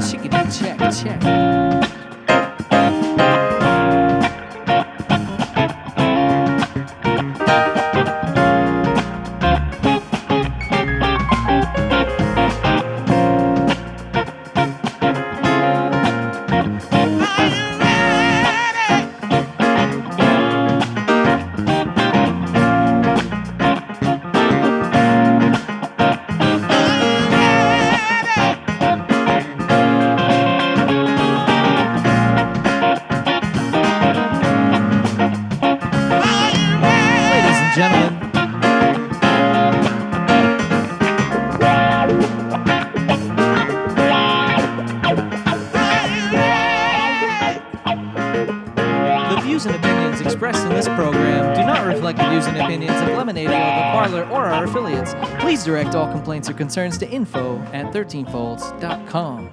Chickadee check, check. Please direct all complaints or concerns to info@13folds.com.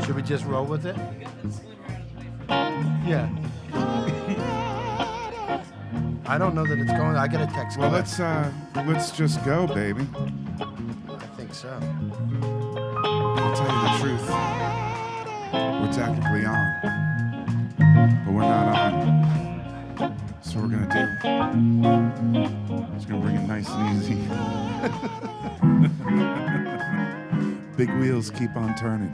Should we just roll with it? Yeah. I don't know that it's going. I got a text. Well, let's just go, baby. I think so. I'll tell you the truth. We're technically on, but we're not on. So we're gonna do. It's gonna bring it nice and easy. Big wheels keep on turning.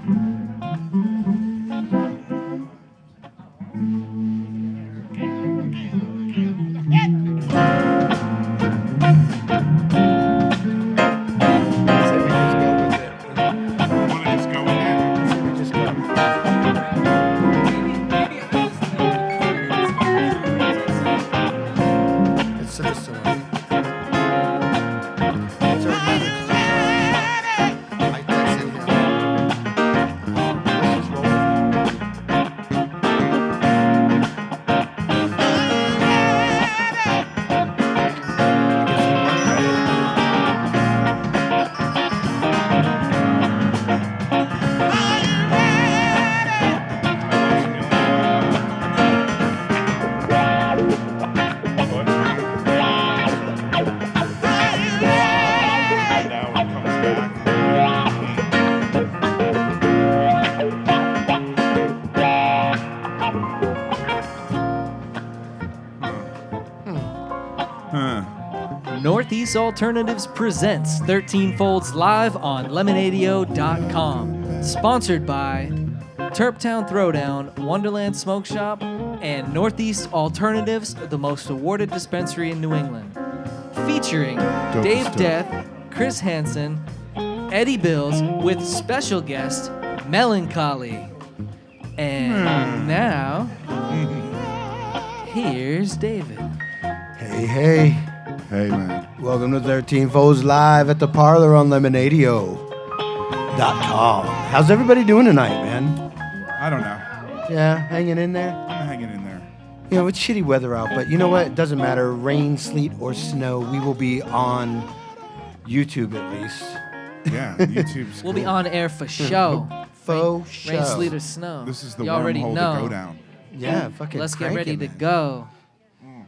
Northeast Alternatives presents 13 Folds live on Lemonadio.com. Sponsored by Turptown Throwdown, Wonderland Smoke Shop, and Northeast Alternatives, the most awarded dispensary in New England. Featuring Dave Death, Chris Hansen, Eddie Bills, with special guest Melon Collie. And now, here's David. Hey, hey. Hey, man. Welcome to 13 Folds live at the Parlour on Lemonadio.com. How's everybody doing tonight, man? I don't know. Yeah, hanging in there? I'm hanging in there. You know, it's shitty weather out, but you know what? It doesn't matter. Rain, sleet, or snow, we will be on YouTube at least. Yeah, YouTube's We'll cool. be on air for show. Faux show. Rain, sleet, or snow. This is the you already wormhole know. to go down. Yeah, fucking Let's get cranking, ready to man. go.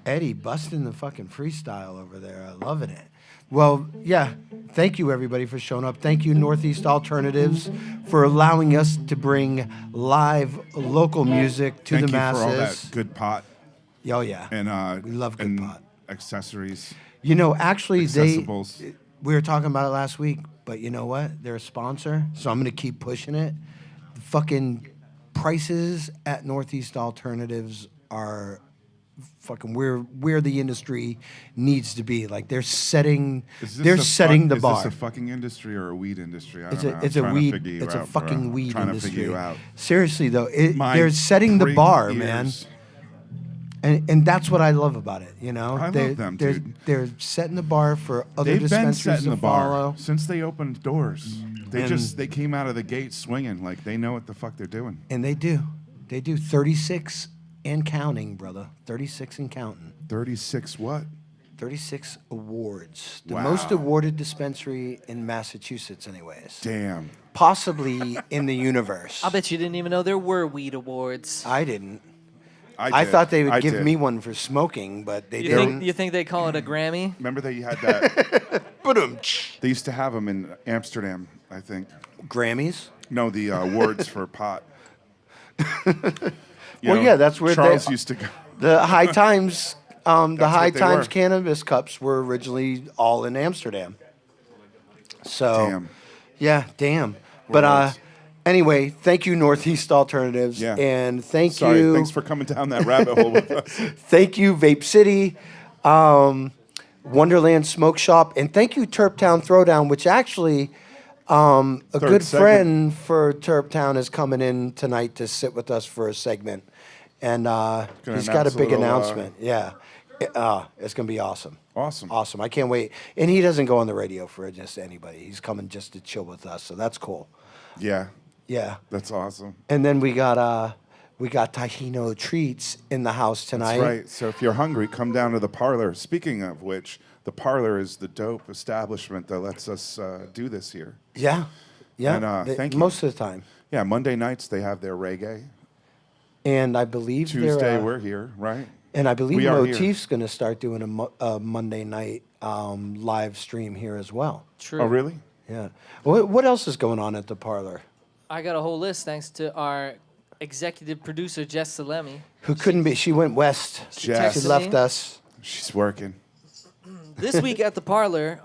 Eddie busting the fucking freestyle over there. I'm loving it. Well, yeah, thank you everybody for showing up. Thank you Northeast Alternatives for allowing us to bring live local music to the masses. Thank you for all that good pot. Oh yeah. And we love good and pot. Accessories. You know, actually Accessibles. we were talking about it last week, but you know what? They're a sponsor, so I'm going to keep pushing it. The fucking prices at Northeast Alternatives are fucking where the industry needs to be. Like they're setting the bar. Is this a fucking industry or a weed industry? I It's don't know. it's I'm a trying to weed. figure you It's a out, fucking bro. weed Trying industry. to figure you out. Seriously though, My they're setting the 3 bar, years. man. And that's what I love about it. You know, I love them, dude. They're setting the bar for other They've been dispensaries setting to the bar follow. since they opened doors. They And- they came out of the gate swinging like they know what the fuck they're doing. And they do 36 and counting, brother. 36 and counting. 36 what? 36 awards. The Wow. most awarded dispensary in Massachusetts, anyways. Damn. Possibly in the universe. I bet you didn't even know there were weed awards. I didn't. I did. thought they would I give did. me one for smoking, but they You didn't. think they call it a Grammy? Remember that you had that? Ba-dum. They used to have them in Amsterdam, I think. Grammys? No, the awards for pot. Well, yeah, that's where Charles used to go. The High Times, the That's High what they Times were. cannabis cups were originally all in Amsterdam. So, Damn. yeah, damn. But Right. anyway, thank you, Northeast Alternatives, Yeah. and thank Sorry, you, thanks for coming down that rabbit hole with us. thank you, Vape City, Wonderland Smoke Shop, and thank you, Turptown Throwdown, which actually a good segment. friend for Turptown is coming in tonight to sit with us for a segment, and he's got a announce a big little, announcement. Yeah, it's gonna be awesome. Awesome. Awesome. I can't wait. And he doesn't go on the radio for just anybody. He's coming just to chill with us, so that's cool. Yeah, Yeah. that's awesome. And then we got Tahino Treats in the house tonight. That's right. So if you're hungry, come down to the Parlour. Speaking of which, the Parlour is the dope establishment that lets us do this here. Yeah. Yeah. And, thank you. Most of the time. Yeah, Monday nights they have their reggae. And I believe Tuesday they're, we're here, right? and I believe we are here. Motif's going to start doing a Monday night live stream here as well. True. Oh, really? Yeah. What else is going on at the Parlour? I got a whole list thanks to our executive producer, Jess Salemi. Who couldn't be? She went west. Jess. She texted left me. us. She's working. This week at the Parlour,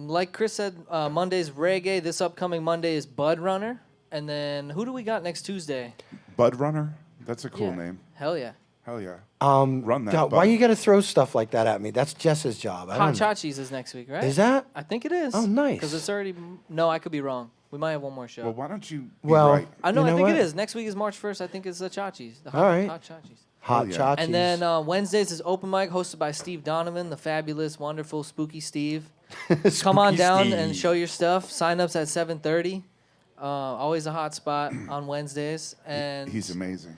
like Chris said, Monday's reggae. This upcoming Monday is Bud Runner. And then who do we got next Tuesday? Bud Runner? That's a cool Yeah. name. Hell yeah. Hell yeah. Run that, Why Bud. you got to throw stuff like that at me? That's Jess's job. I Hot don't know. Chachi's is next week, right? Is that? I think it is. Oh, nice. Because it's already. No, I could be wrong. We might have one more show. Well, why don't you be Well, right? I know. You I know think what? it is. Next week is March 1st. I think it's the Chachi's. The hot, All right. Hot Chachi's. Hot yeah. Chachis. And then Wednesdays is open mic hosted by Steve Donovan, the fabulous, wonderful, spooky Steve. Come on Spooky down Steve. and show your stuff. Sign-ups at 7:30. Always a hot spot on Wednesdays. And He's amazing.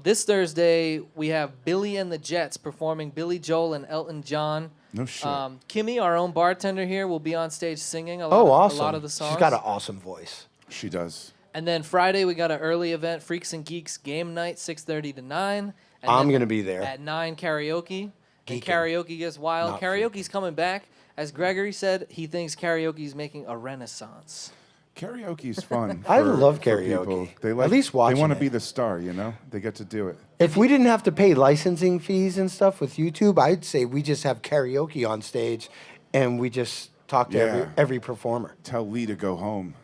this Thursday, we have Billy and the Jets performing Billy Joel and Elton John. No shit. Kimmy, our own bartender here, will be on stage singing a awesome. lot of the songs. She's got an awesome voice. She does. And then Friday, we got an early event, Freaks and Geeks Game Night, 6:30 to 9. And I'm then gonna be there. At 9, karaoke. And Geeking. karaoke gets wild. Not Karaoke's coming back. As Gregory said, he thinks karaoke is making a renaissance. Karaoke's fun. I for- love for karaoke. people. They At like, least watching They want to it. be the star, you know? They get to do it. If we didn't have to pay licensing fees and stuff with YouTube, I'd say we just have karaoke on stage, and we just talk to Yeah. every performer. Tell Lee to go home.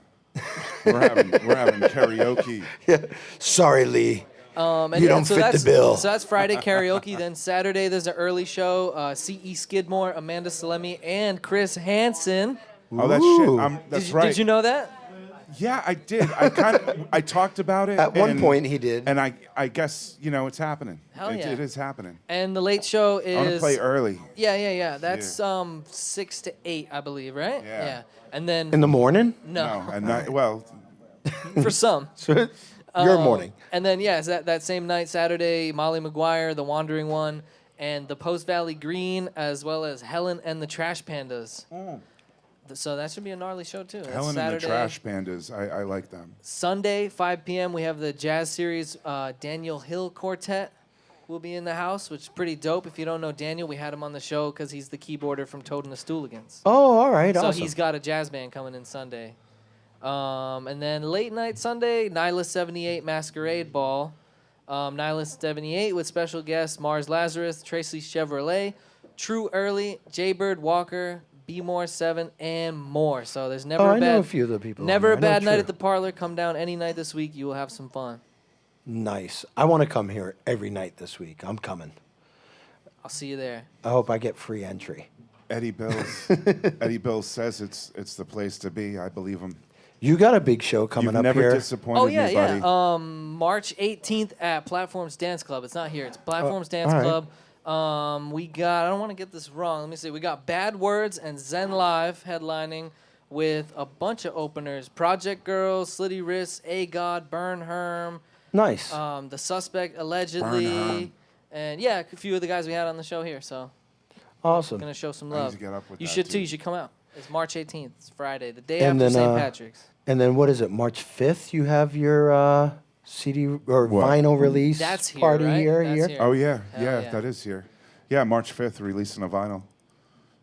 we're having karaoke. Sorry, Lee. And You don't so fit the that's- bill. So that's Friday karaoke. Then Saturday, there's an early show. C.E. Skidmore, Amanda Salemi, and Chris Hansen. Oh, that's Ooh. shit. That's Did right. you know that? Yeah, I did. I talked about it. At one and- point, he did. And I guess, it's happening. Hell yeah. It is happening. And the late show I want to is. play early. Yeah. That's 6 to 8, I believe, right? Yeah. And then In the morning? no, And well, for some. Your morning. And then is that same night, Saturday, Molly McGuire, The Wandering One, and the Post Valley Green, as well as Helen and the Trash Pandas. So that should be a gnarly show too. That's Helen Saturday. and the Trash Pandas, I like them. Sunday, 5 p.m. We have the jazz series Daniel Hill Quartet will be in the house, which is pretty dope. If you don't know Daniel, we had him on the show because he's the keyboarder from Toad and the Stooligans. Oh, all right. So Awesome. he's got a jazz band coming in Sunday. And then late night Sunday, Nyla 78 Masquerade Ball. Nyla 78 with special guests Mars Lazarus, Tracy Chevrolet, True Early, Jaybird Walker, B More 7, and more. So there's never Oh, a I bad know a few of the people. on never there. a I know bad night True. at the Parlour. Come down any night this week. You will have some fun. Nice. I want to come here every night this week. I'm coming. I'll see you there. I hope I get free entry. Eddie Bills says it's the place to be. I believe him. You got a big show coming You've up never here. disappointed Oh yeah, me, buddy. yeah. March 18th at Platforms Dance Club. It's not here. It's Platforms Dance all right. Club. We got. I don't want to get this wrong. Let me see. We got Bad Words and Zen Live headlining with a bunch of openers: Project Girls, Slitty Wrists, A God, Burn Herm, Nice. The suspect Burn allegedly, on. and yeah, a few of the guys we had on the show here. So Awesome. gonna show some I need love. to get up with You that, should too. dude. You should come out. It's March 18th. It's Friday, the day And after then, St. Patrick's. And then what is it? March 5th. You have your CD or What? vinyl release That's here, party right? here. That's here. Oh yeah, Hell yeah, yeah. that is here. Yeah, March 5th, releasing a vinyl.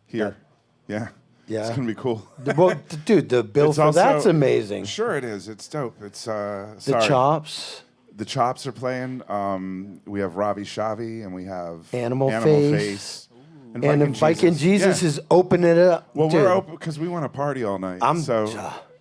Here. Yeah. Yeah. It's gonna be cool. Dude, the bill It's for also- that's amazing. Sure it is. It's dope. It's The sorry. chops. The Chops are playing. We have Ravi Shavi and we have Animal Face. and And the Viking Jesus Yeah. is opening it up. Well, Dude, we're open because we want to party all night. So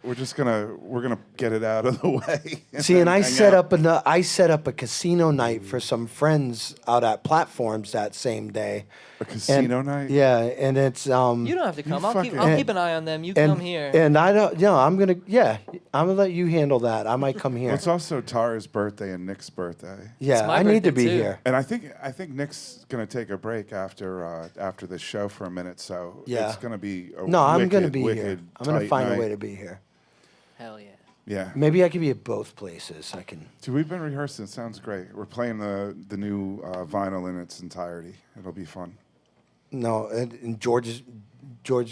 we're just we're gonna get it out of the way. See, and I hang set out. I set up a casino night for some friends out at Platforms that same day. A casino And- night. Yeah, and it's You don't have to come. I'll keep fucking- an eye on them. You and, come here. and I don't. I'm gonna let you handle that. I might come here. Well, it's also Tara's birthday and Nick's birthday. Yeah, my I need to birthday, be too. here. And I think Nick's gonna take a break after the show for a minute. So Yeah. it's gonna be a No, I'm wicked, gonna be here. wicked, I'm gonna tight find night. a way to be here. Hell yeah. Yeah. Maybe I could be at both places. I can. Dude, we've been rehearsing. It sounds great. We're playing the new vinyl in its entirety. It'll be fun. No, and George is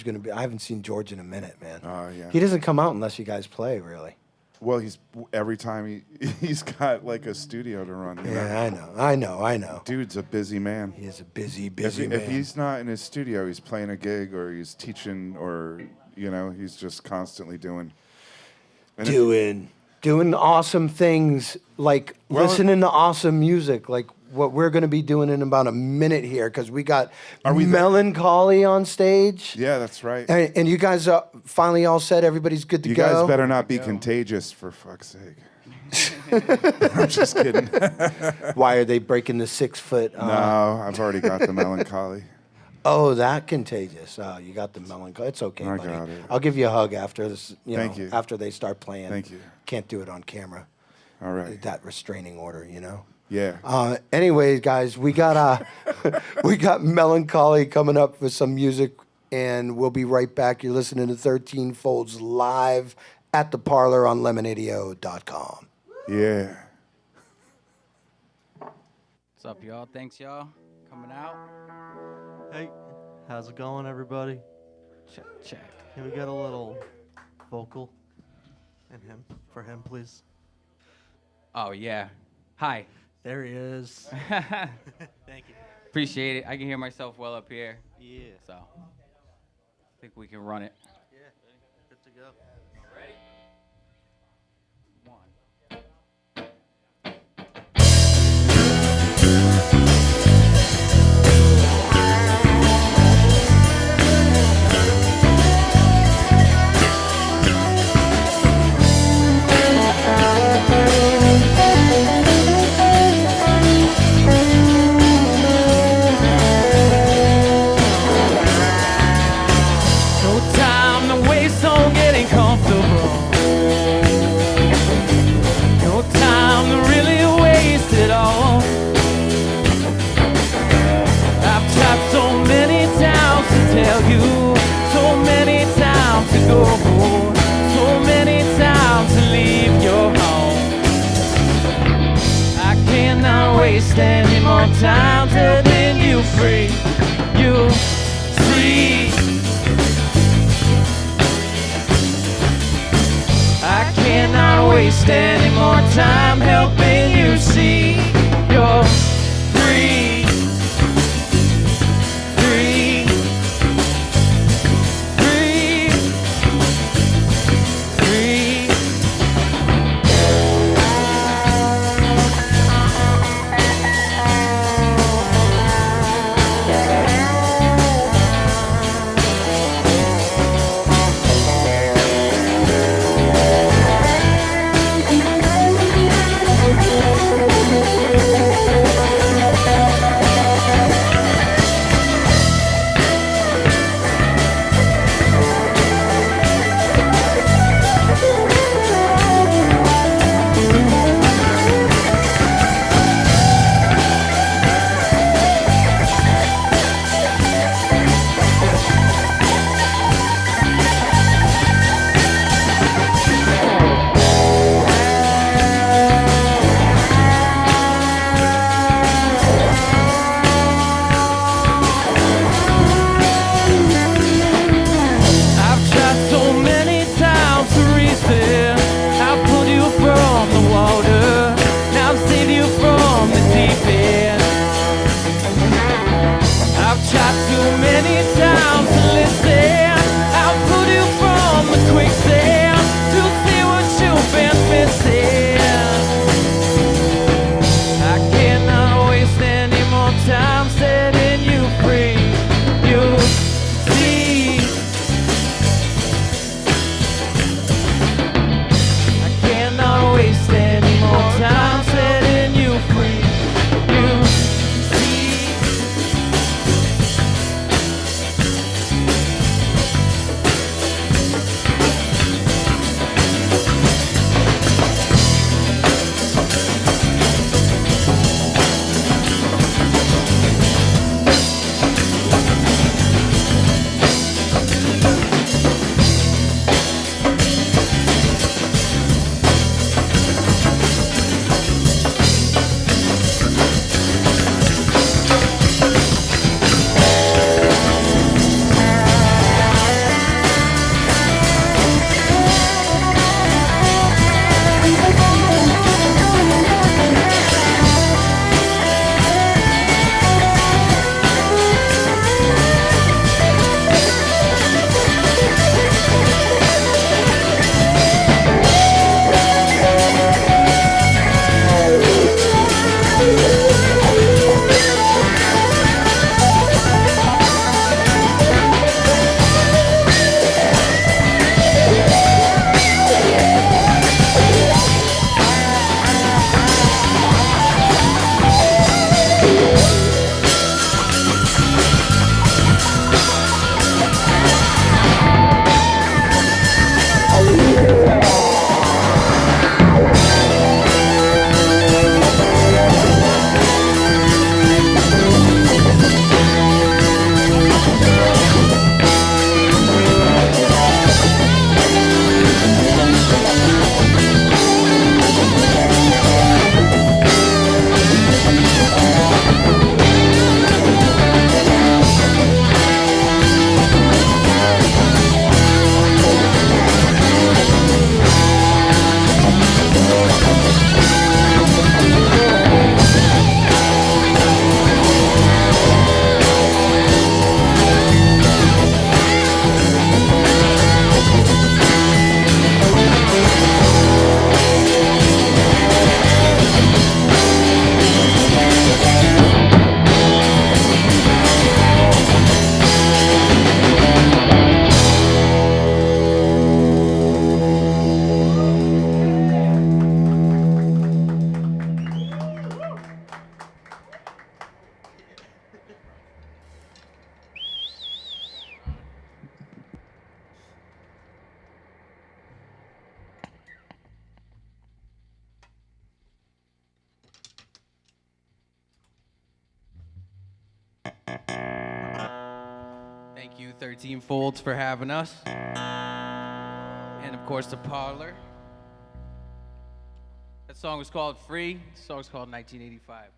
gonna be. I haven't seen George in a minute, man. Yeah. He doesn't come out unless you guys play, really. Well, every time he's got like a studio to run. You know? Yeah, I know. Dude's a busy man. He is a busy If man. he's not in his studio, he's playing a gig or he's teaching or he's just constantly doing. And if- doing awesome things, like Well, listening to awesome music, like what we're going to be doing in about a minute here, because we got we there? Melon Collie on stage. Yeah, that's right. And you guys are finally all said, everybody's good to You go. guys better not be contagious, for fuck's sake. I'm just kidding. Why are they breaking the 6 foot? No, I've already got the Melon Collie. Oh, that contagious. Oh, you got the Melon Collie. It's okay, I buddy. got it. I'll give you a hug after this. Thank you. After they start playing. Thank you. Can't do it on camera. All right. That restraining order, Yeah. Anyways, guys, we got we got Melon Collie coming up with some music, and we'll be right back. You're listening to 13 Folds live at the Parlour on Lemonadio.com. Yeah. What's up, y'all? Thanks, y'all, coming out. Hey, how's it going, everybody? Check. Can we get a little vocal for him, please? Oh yeah. Hi. There he is. Appreciate Thank you. it. I can hear myself well up here, Yeah. so I think we can run it. Yeah. Good to go. Ready? One. No time to waste on getting comfortable. No time to really waste it all. I've tried so many times to tell you, so many times to go, so many times to leave your home. I cannot waste any more time setting you free. You free. I cannot waste any more time helping you see you're free, free, free, free. 13 Folds for having us. And of course, the Parlour. That song was called Free. The song's called 1985.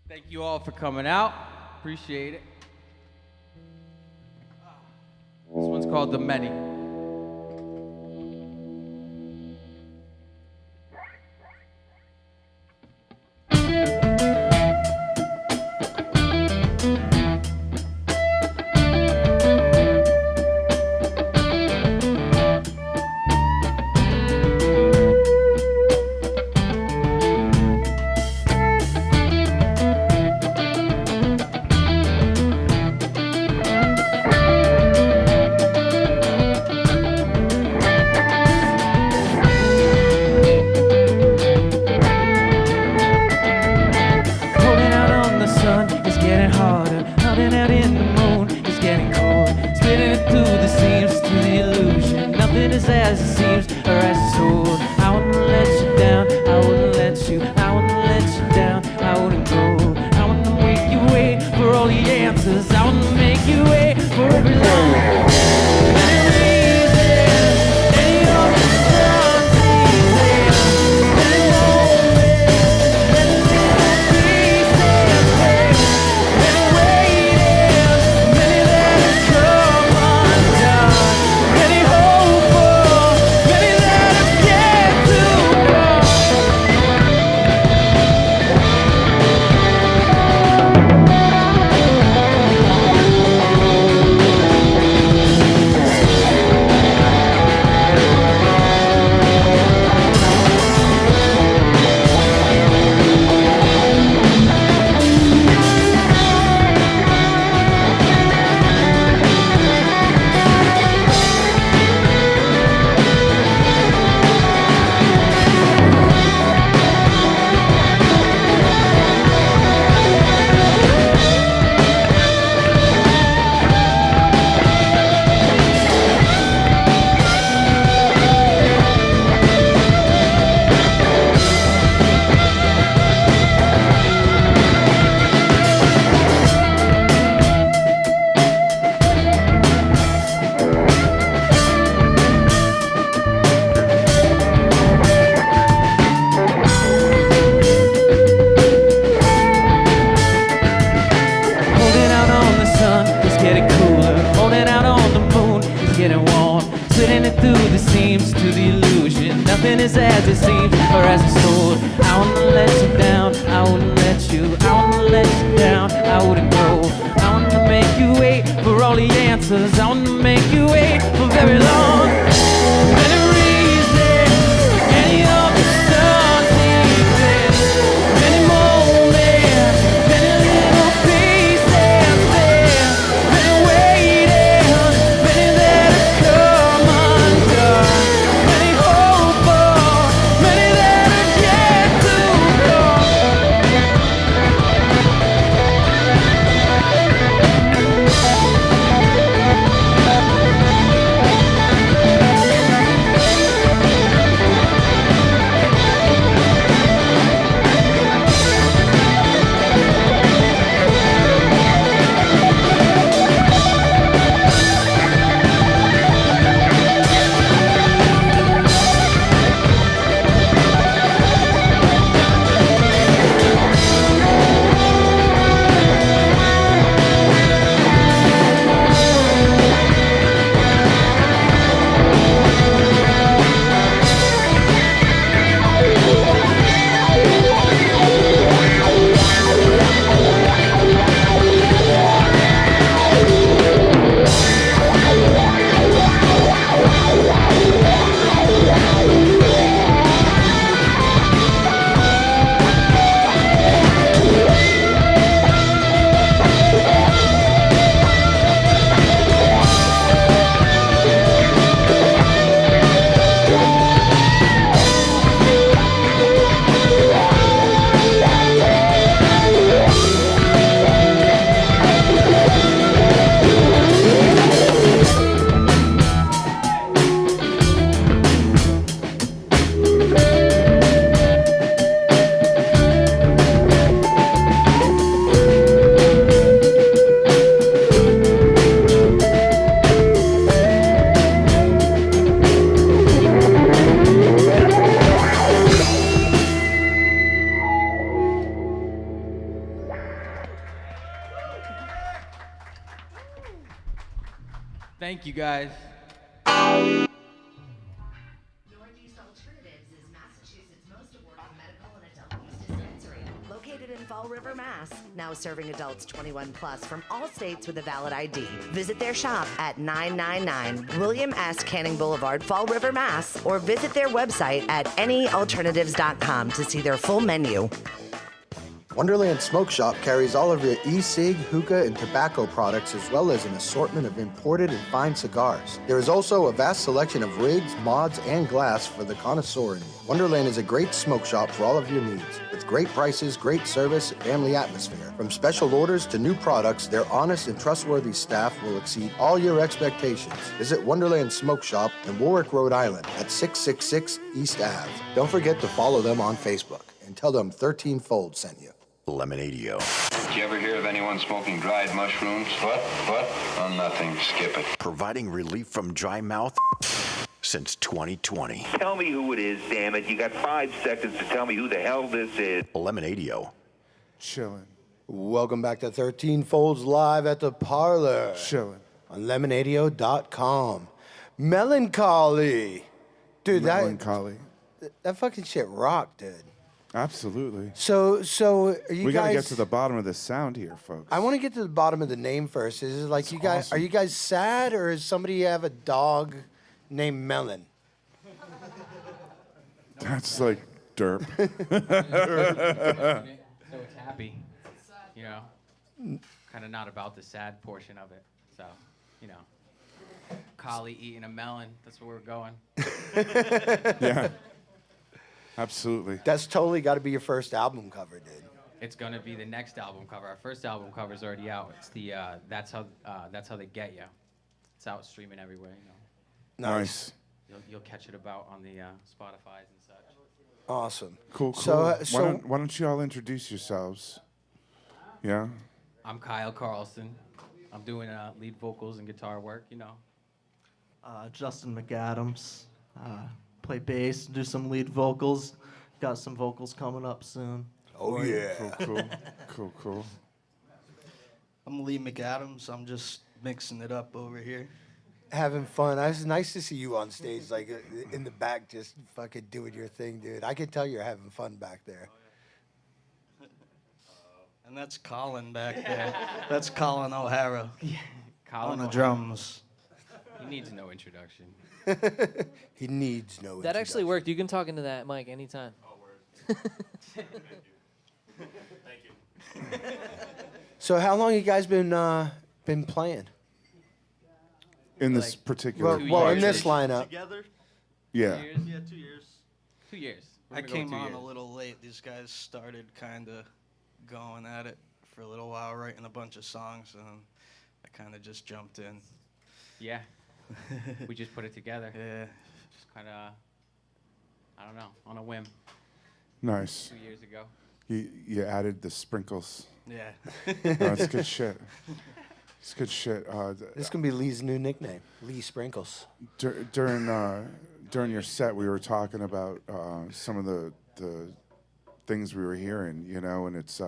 Thank you all for coming out. Appreciate it. This one's called The Many. it through the seams to the illusion. Nothing is as it seems or as it's told. I wouldn't let you down, I wouldn't let you, I wouldn't let you down, I wouldn't go. I wouldn't make you wait for all the answers. I wouldn't make you wait for every line. Thank you, guys. Northeast Alternatives is Massachusetts' most awarded medical and adult use dispensary. Located in Fall River, Mass. Now serving adults 21 plus from all states with a valid ID. Visit their shop at 999 William S. Canning Boulevard, Fall River, Mass. Or visit their website at anyalternatives.com to see their full menu. Wonderland Smoke Shop carries all of your e-cig, hookah, and tobacco products, as well as an assortment of imported and fine cigars. There is also a vast selection of rigs, mods, and glass for the connoisseur in you. Wonderland is a great smoke shop for all of your needs. With great prices, great service, and family atmosphere. From special orders to new products, their honest and trustworthy staff will exceed all your expectations. Visit Wonderland Smoke Shop in Warwick, Rhode Island at 666 East Ave. Don't forget to follow them on Facebook and tell them 13 Fold sent you. Lemonadio. Did you ever hear of anyone smoking dried mushrooms? What? Oh, nothing. Skip it. Providing relief from dry mouth since 2020. Tell me who it is, damn it. You got 5 seconds to tell me who the hell this is. Lemonadio. Chilling. Welcome back to 13 Folds Live at the Parlour. Chilling. On Lemonadio.com. Melon Collie. Dude, Melon Collie. that fucking shit rocked, dude. Absolutely. So are you We guys... gotta get to the bottom of this sound here, folks. I want to get to the bottom of the name first. Is it like It's you guys... awesome. Are you guys sad, or is somebody have a dog named Melon? That's like derp. So it's happy, you know. Kind of not about the sad portion of it. So, you know, collie eating a melon. That's where we're going. Yeah. Absolutely. That's totally got to be your first album cover, dude. It's gonna be the next album cover. Our first album cover is already out. It's the that's how they get you. It's out streaming everywhere. You know, Nice. you'll catch it about on the Spotify's and such. Awesome. Cool. So, Why don't you all introduce yourselves? Yeah. I'm Kyle Carlson. I'm doing lead vocals and guitar work. You know. Justin McAdams. Play bass, do some lead vocals. Got some vocals coming up soon. Oh, yeah. Cool. I'm Lee McAdams. I'm just mixing it up over here. Having fun. It's nice to see you on stage, like in the back, just fucking doing your thing, dude. I can tell you're having fun back there. And that's Colin back there. That's Colin O'Hara Colin on the O'Hara. drums. He needs no introduction. He needs no That actually introduction. worked. You can talk into that mic anytime. So how long you guys been playing? In this particular. Well, in years. this lineup. Together? Yeah. Yeah, 2 years. 2 years. We're I gonna go came 2 on years. a little late. These guys started kind of going at it for a little while, writing a bunch of songs, and I kind of just jumped in. Yeah. We just put it together. Yeah. Just kind of, I don't know, on a whim. Nice. 2 years ago. You added the sprinkles. Yeah. That's good shit. It's good shit. This is gonna be Lee's new nickname, Lee Sprinkles. During your set, we were talking about some of the things we were hearing, you know, and it's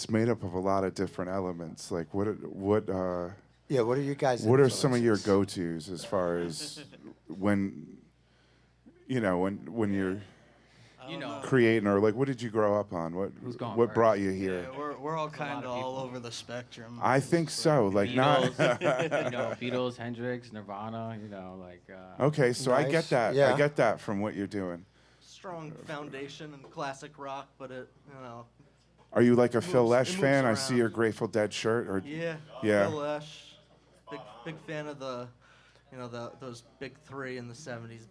made up of a lot of different elements. Like what are your guys? What are some of your influences? go-tos as far as when you're You know. creating, or like what did you grow up on? Who's going What first? brought you here? Yeah, we're all kind of all people. over the spectrum. I think so. Like not. Beatles, you know, Beatles, Hendrix, Nirvana, you know, like. Okay, so I Nice. get that. Yeah. I get that from what you're doing. Strong foundation and classic rock, but it, Are you like a Phil moves- Lesh it moves fan? I see around. your Grateful Dead shirt. Or yeah. Yeah. Phil Lesh, big fan of the, those big three in the '70s.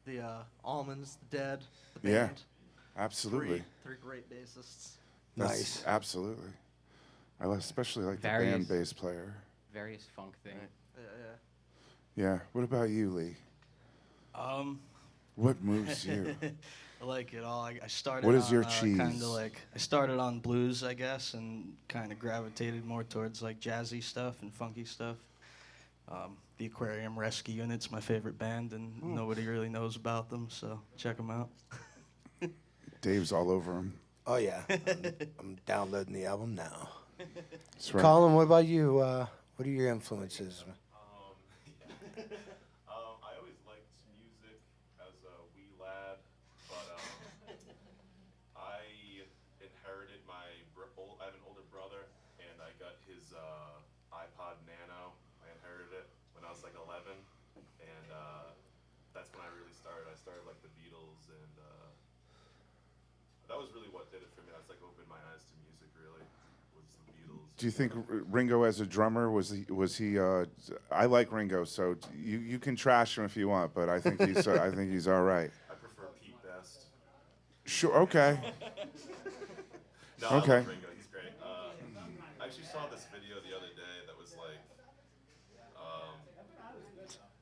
The Almonds, the Dead, the Yeah. band. Absolutely. Three great bassists. That's- Nice. Absolutely. I especially like the Various- band bass player. Various funk thing. Yeah. What about you, Lee? What moves you? I like it all. I started. What is on, your Kind cheese? of like I started on blues, I guess, and kind of gravitated more towards like jazzy stuff and funky stuff. The Aquarium Rescue Unit's my favorite band, and nobody really knows about them, so check them out. Dave's all over him. Oh yeah, I'm downloading the album now. That's right. Colin, what about you? What are your influences? I always liked music as a wee lad, but I inherited I have an older brother, and I got his iPod Nano. I inherited it when I was like 11, and that's when I really started. I started like the Beatles and that was really what did it for me. That's like opened my eyes to music. Really, was the Beatles. Do you think Ringo as a drummer was he? I like Ringo, so you can trash him if you want, but I think he's all right. I prefer Pete best. Sure. Okay. No, Okay. I love Ringo. He's great. I actually saw this video the other day that was like.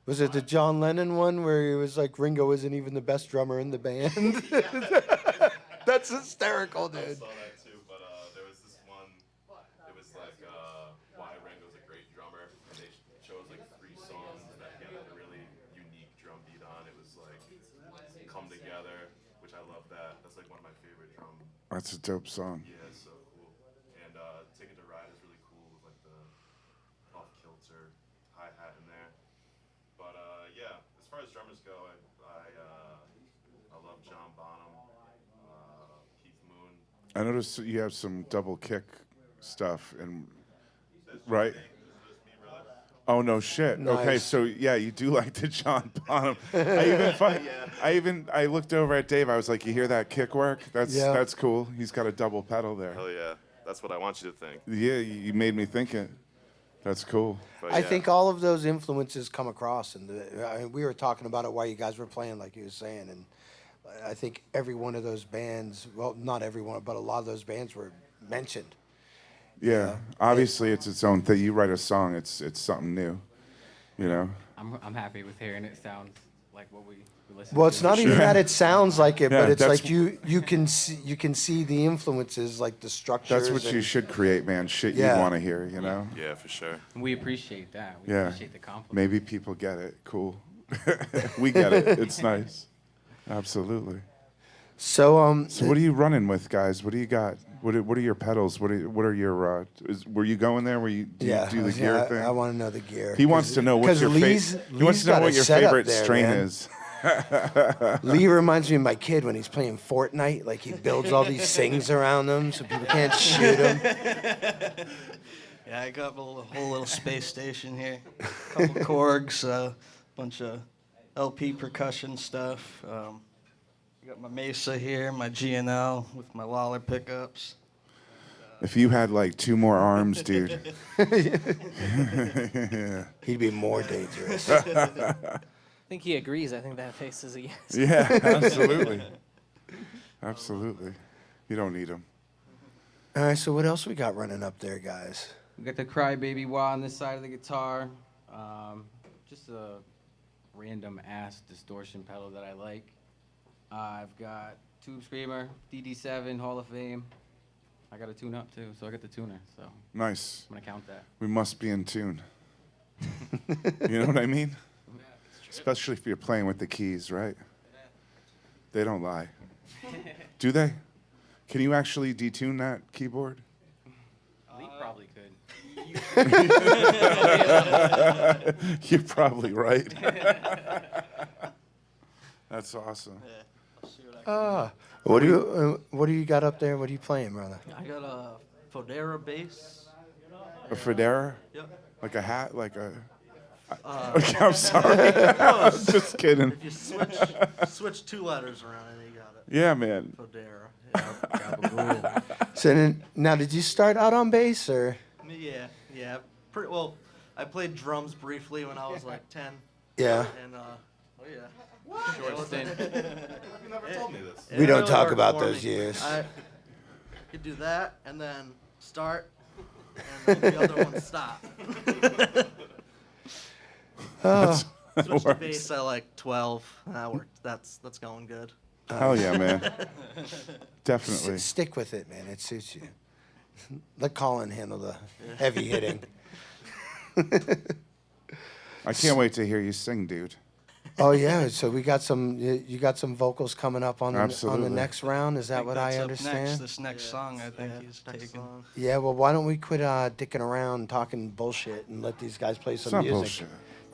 Was it the John Lennon one where he was like, Ringo isn't even the best drummer in the band? That's hysterical, I dude. saw that too, but there was this one. It was like why Ringo's a great drummer, and they chose like 3 songs that had a really unique drum beat on. It was like "Come Together," which I love that. That's like one of my favorite drum. That's a dope song. Yeah, it's so cool. And "Ticket to Ride" is really cool with like the off kilter hi hat in there. But yeah, as far as drummers go, I love John Bonham, Keith Moon. I noticed you have some double kick stuff, and right? Oh no shit. Nice. Okay, so yeah, you do like the John Bonham. I looked over at Dave. I was like, you hear that kick work? That's cool. He's got a double pedal there. Hell yeah, that's what I want you to think. Yeah, you made me think it. That's cool. But I yeah. think all of those influences come across, and we were talking about it while you guys were playing, like you were saying, and I think every one of those bands, well, not every one, but a lot of those bands were mentioned. Yeah, obviously it's its own thing. You write a song, it's something new, you know. I'm happy with hearing it sound like what we listen to. Well, it's not even that it sounds like it, Yeah, but it's that's- like you can see the influences, like the structures. That's what you and- should create, man. Shit you Yeah. want to hear, you know. Yeah, for sure. We appreciate that. We Yeah. appreciate the compliment. Maybe people get it. Cool. We get it. It's nice. Absolutely. So So what are you running with, guys? What do you got? What are your pedals? What are your? Were you going there? Do you do the gear thing? I want to know the gear. He wants to know what your He wants to know what your favorite strain is. Lee reminds me of my kid when he's playing Fortnite. Like he builds all these things around him so people can't shoot him. Yeah, I got a whole little space station here. A couple Korgs, a bunch of LP percussion stuff. I got my Mesa here, my G&L with my Lawler pickups. If you had like 2 more arms, dude. He'd be more dangerous. I think he agrees. I think that face is a yes. Yeah, absolutely. Absolutely. You don't need them. All right, so what else we got running up there, guys? We got the Crybaby Wah on this side of the guitar. Just a random ass distortion pedal that I like. I've got Tube Screamer, DD7, Hall of Fame. I got a tune up too, so I got the tuner. So Nice. I'm gonna count that. We must be in tune. You know what I mean? Especially if you're playing with the keys, right? They don't lie. Do they? Can you actually detune that keyboard? Lee probably could. You're probably right. That's awesome. What do you got up there? What are you playing, brother? I got a Fodera bass. A Federa? Yep. Like a hat? Like a... Okay, I'm sorry. Just kidding. If you switch 2 letters around, and you got it. Yeah, man. Fodera. Yeah, So now, did you start out on bass or? yeah. Pretty well. I played drums briefly when I was like 10. Yeah. And oh yeah. Short stint. You never told me this. We don't really talk worked about for those me. years. I could do that and then start, and then the other one stop. Switched to bass at like 12. That worked. That's going good. Hell yeah, man. Definitely. Stick with it, man. It suits you. Let Colin handle the heavy hitting. I can't wait to hear you sing, dude. Oh yeah, so we got some. You got some vocals coming up on the Absolutely. next round. Is that what I That's up understand? Next, this next song, I think he's Next taking. song. Yeah. Well, why don't we quit dicking around, talking bullshit, and let these guys play It's some not music? bullshit.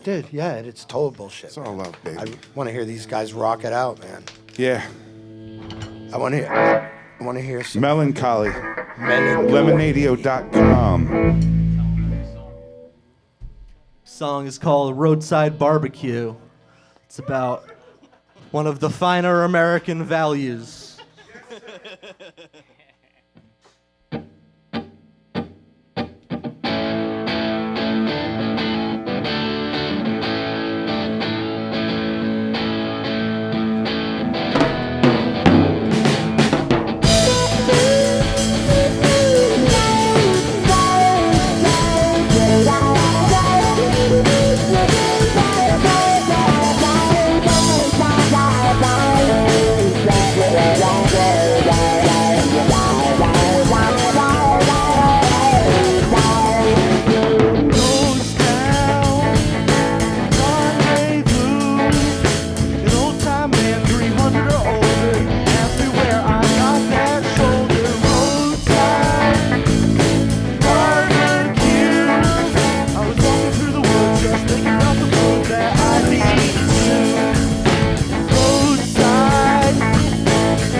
Dude, yeah, it's total bullshit. It's all love, baby. I want to hear these guys rock it out, man. Yeah. I want to hear some. Melon Collie. Melon Lemonadio.com. Song is called Roadside Barbecue. It's about one of the finer American values. Roadside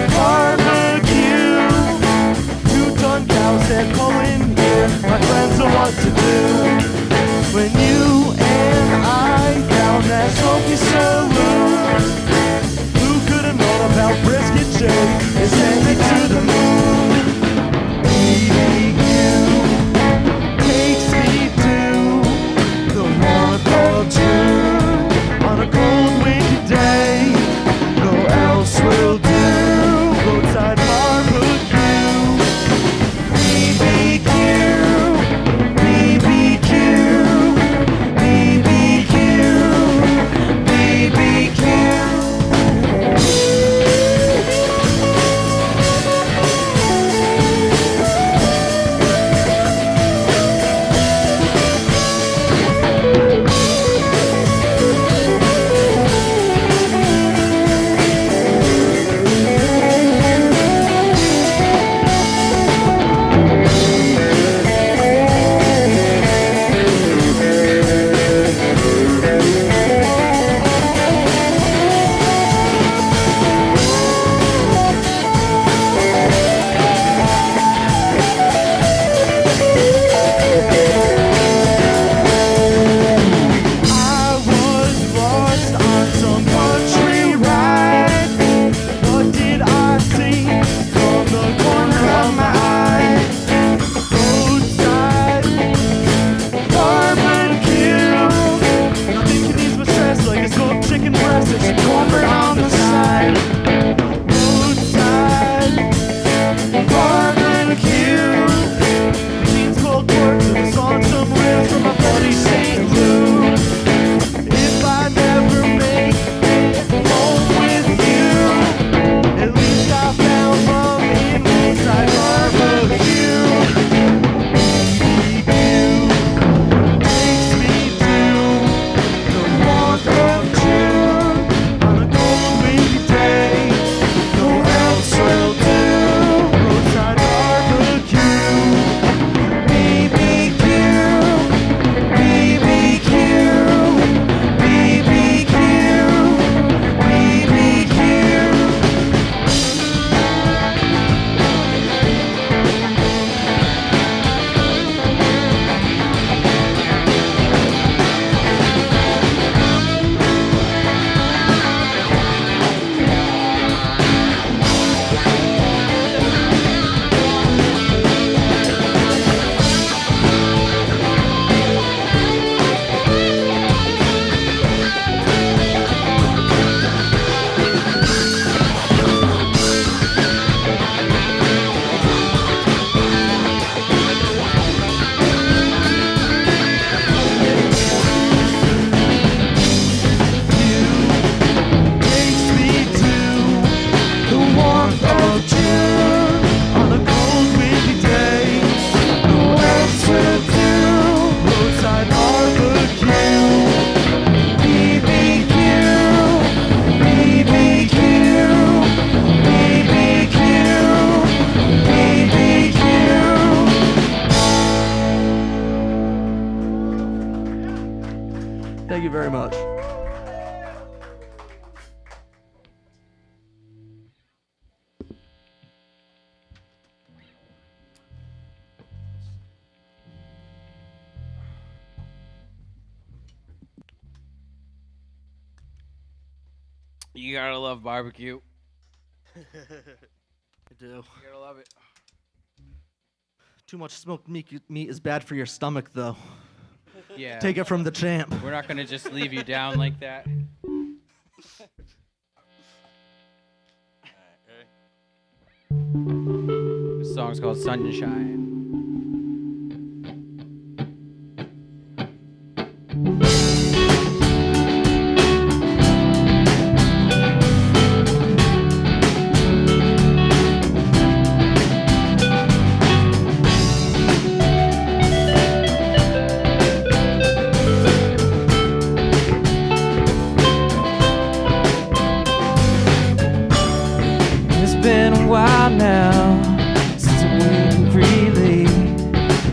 barbecue, Thank you very much. You gotta love barbecue. I do. You're gonna love it. Too much smoked meat is bad for your stomach, though. Yeah. Take it from the champ. We're not gonna just leave you down like that. This song's called Sunshine. It's been a while now since I'm breathing freely.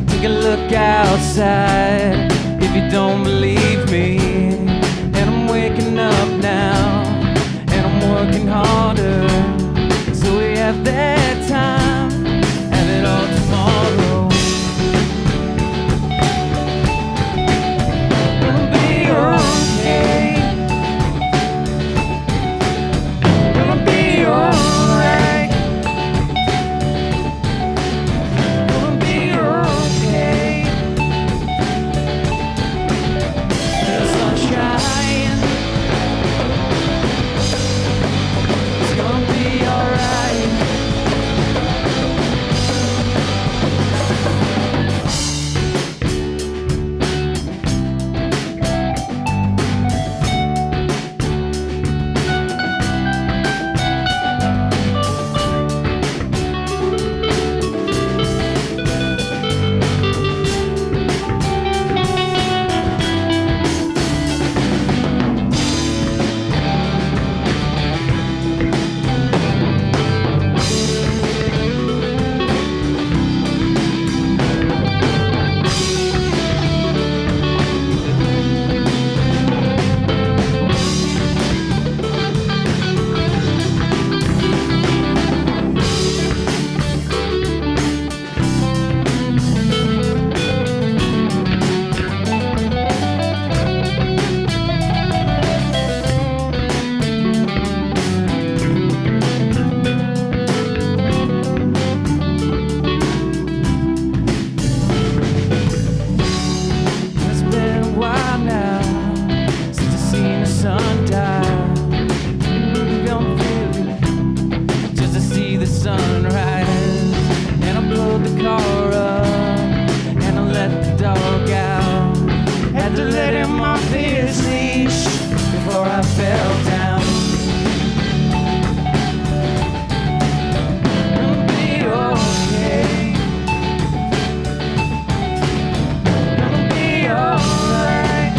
Take a look outside if you don't believe me. And I'm waking up now, and I'm working harder, so we have that time, have it all tomorrow. Gonna be okay. Gonna be alright. Gonna be okay. The sunshine. It's gonna be alright. It's been a while now since I've seen the sun die. I'm feeling just to see the sunrise. And I pulled the car up and I let the dog out. Had to let him off his leash before I fell down. Gonna be okay. Gonna be alright.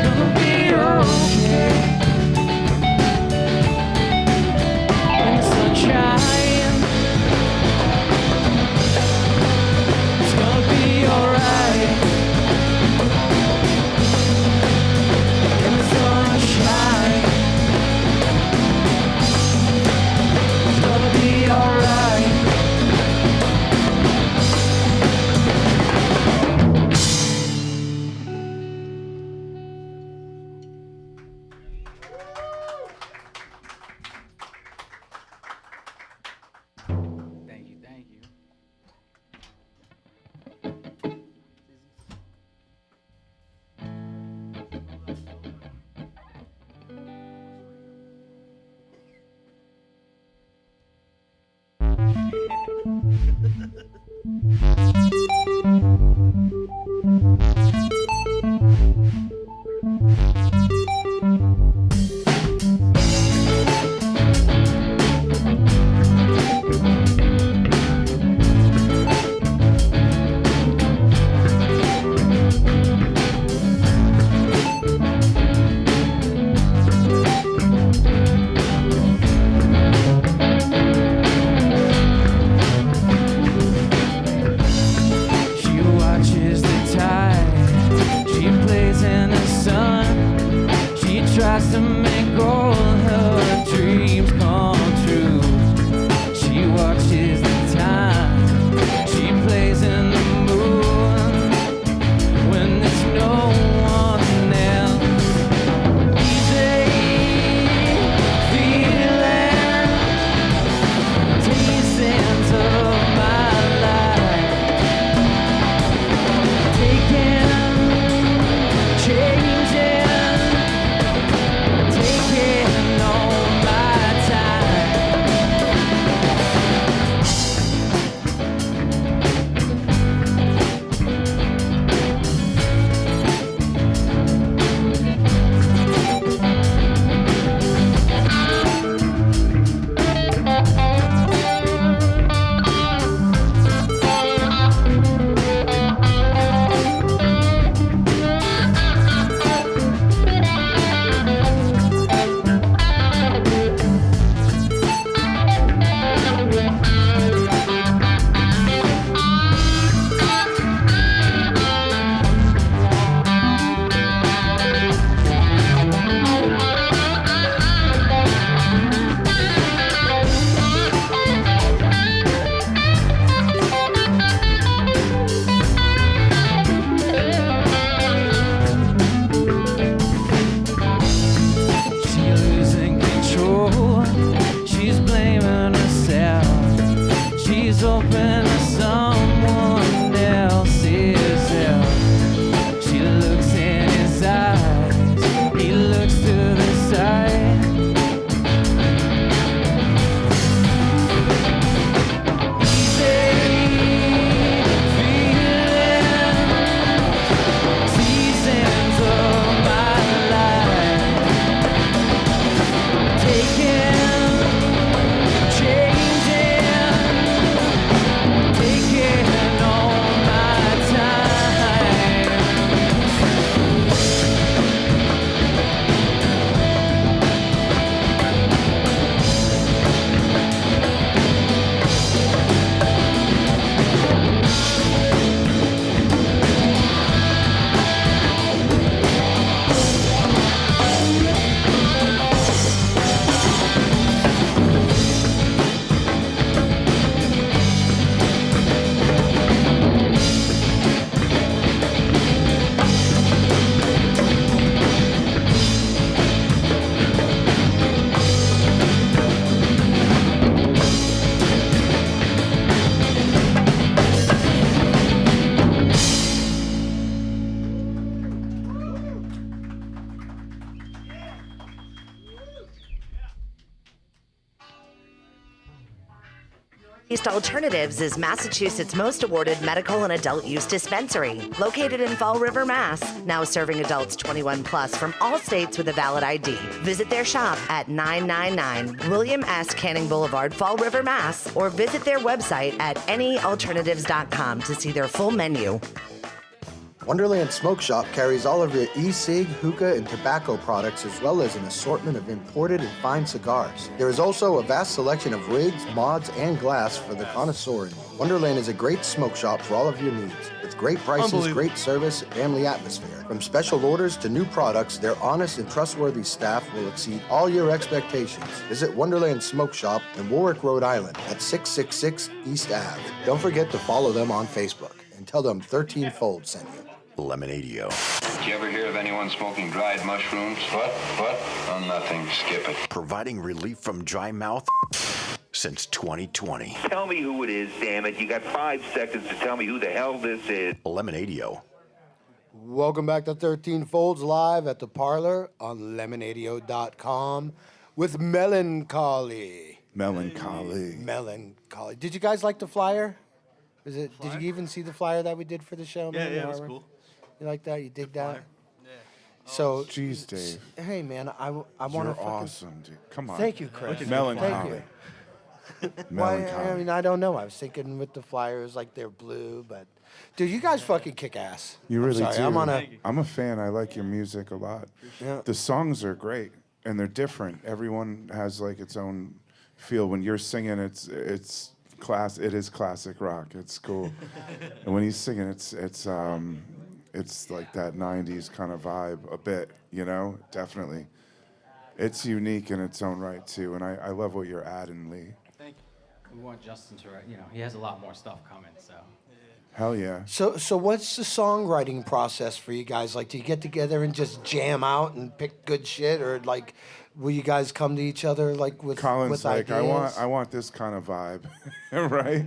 Gonna be okay. In the sunshine, it's gonna be alright. In the sunshine, it's gonna be alright. Thank you, thank you. Northeast Alternatives is Massachusetts' most awarded medical and adult use dispensary. Located in Fall River, Mass. Now serving adults 21 plus from all states with a valid ID. Visit their shop at 999 William S. Canning Boulevard, Fall River, Mass. Or visit their website at anyalternatives.com to see their full menu. Wonderland Smoke Shop carries all of your e-cig, hookah, and tobacco products, as well as an assortment of imported and fine cigars. There is also a vast selection of rigs, mods, and glass for the connoisseur. Wonderland is a great smoke shop for all of your needs. With great prices, great service, and family atmosphere. From special orders to new products, their honest and trustworthy staff will exceed all your expectations. Visit Wonderland Smoke Shop in Warwick, Rhode Island at 666 East Ave. Don't forget to follow them on Facebook and tell them 13 Fold sent you. Lemonadio. Did you ever hear of anyone smoking dried mushrooms? What? Oh, nothing. Skip it. Providing relief from dry mouth since 2020. Tell me who it is, damn it. You got 5 seconds to tell me who the hell this is. Lemonadio. Welcome back to 13 Folds live at the Parlour on Lemonadio.com with Melon Collie. Melon Collie. Melon Collie. Did you guys like the flyer? Did you even see the flyer that we did for the show? Yeah, it was cool. You like that? You dig that? Yeah. So, Jeez, Dave. hey man, I want to. You're awesome, dude. Come on. Thank you, Chris. Melon Thank Collie. you. Melon Why, I Collie. mean, I don't know. I was thinking with the flyers, like they're blue, but dude, you guys fucking kick ass. You really I'm sorry, do. I'm a fan. I like your music a lot. Yeah. The songs are great, and they're different. Everyone has like its own feel. When you're singing, it's class. It is classic rock. It's cool. And when he's singing, it's like that '90s kind of vibe a bit. You know, definitely. It's unique in its own right too, and I love what you're adding, Lee. Thank you. We want Justin to write. You know, he has a lot more stuff coming. So. Hell yeah. So what's the songwriting process for you guys? Like, do you get together and just jam out and pick good shit, or like, will you guys come to each other like with Colin's with like, ideas? I want this kind of vibe, right?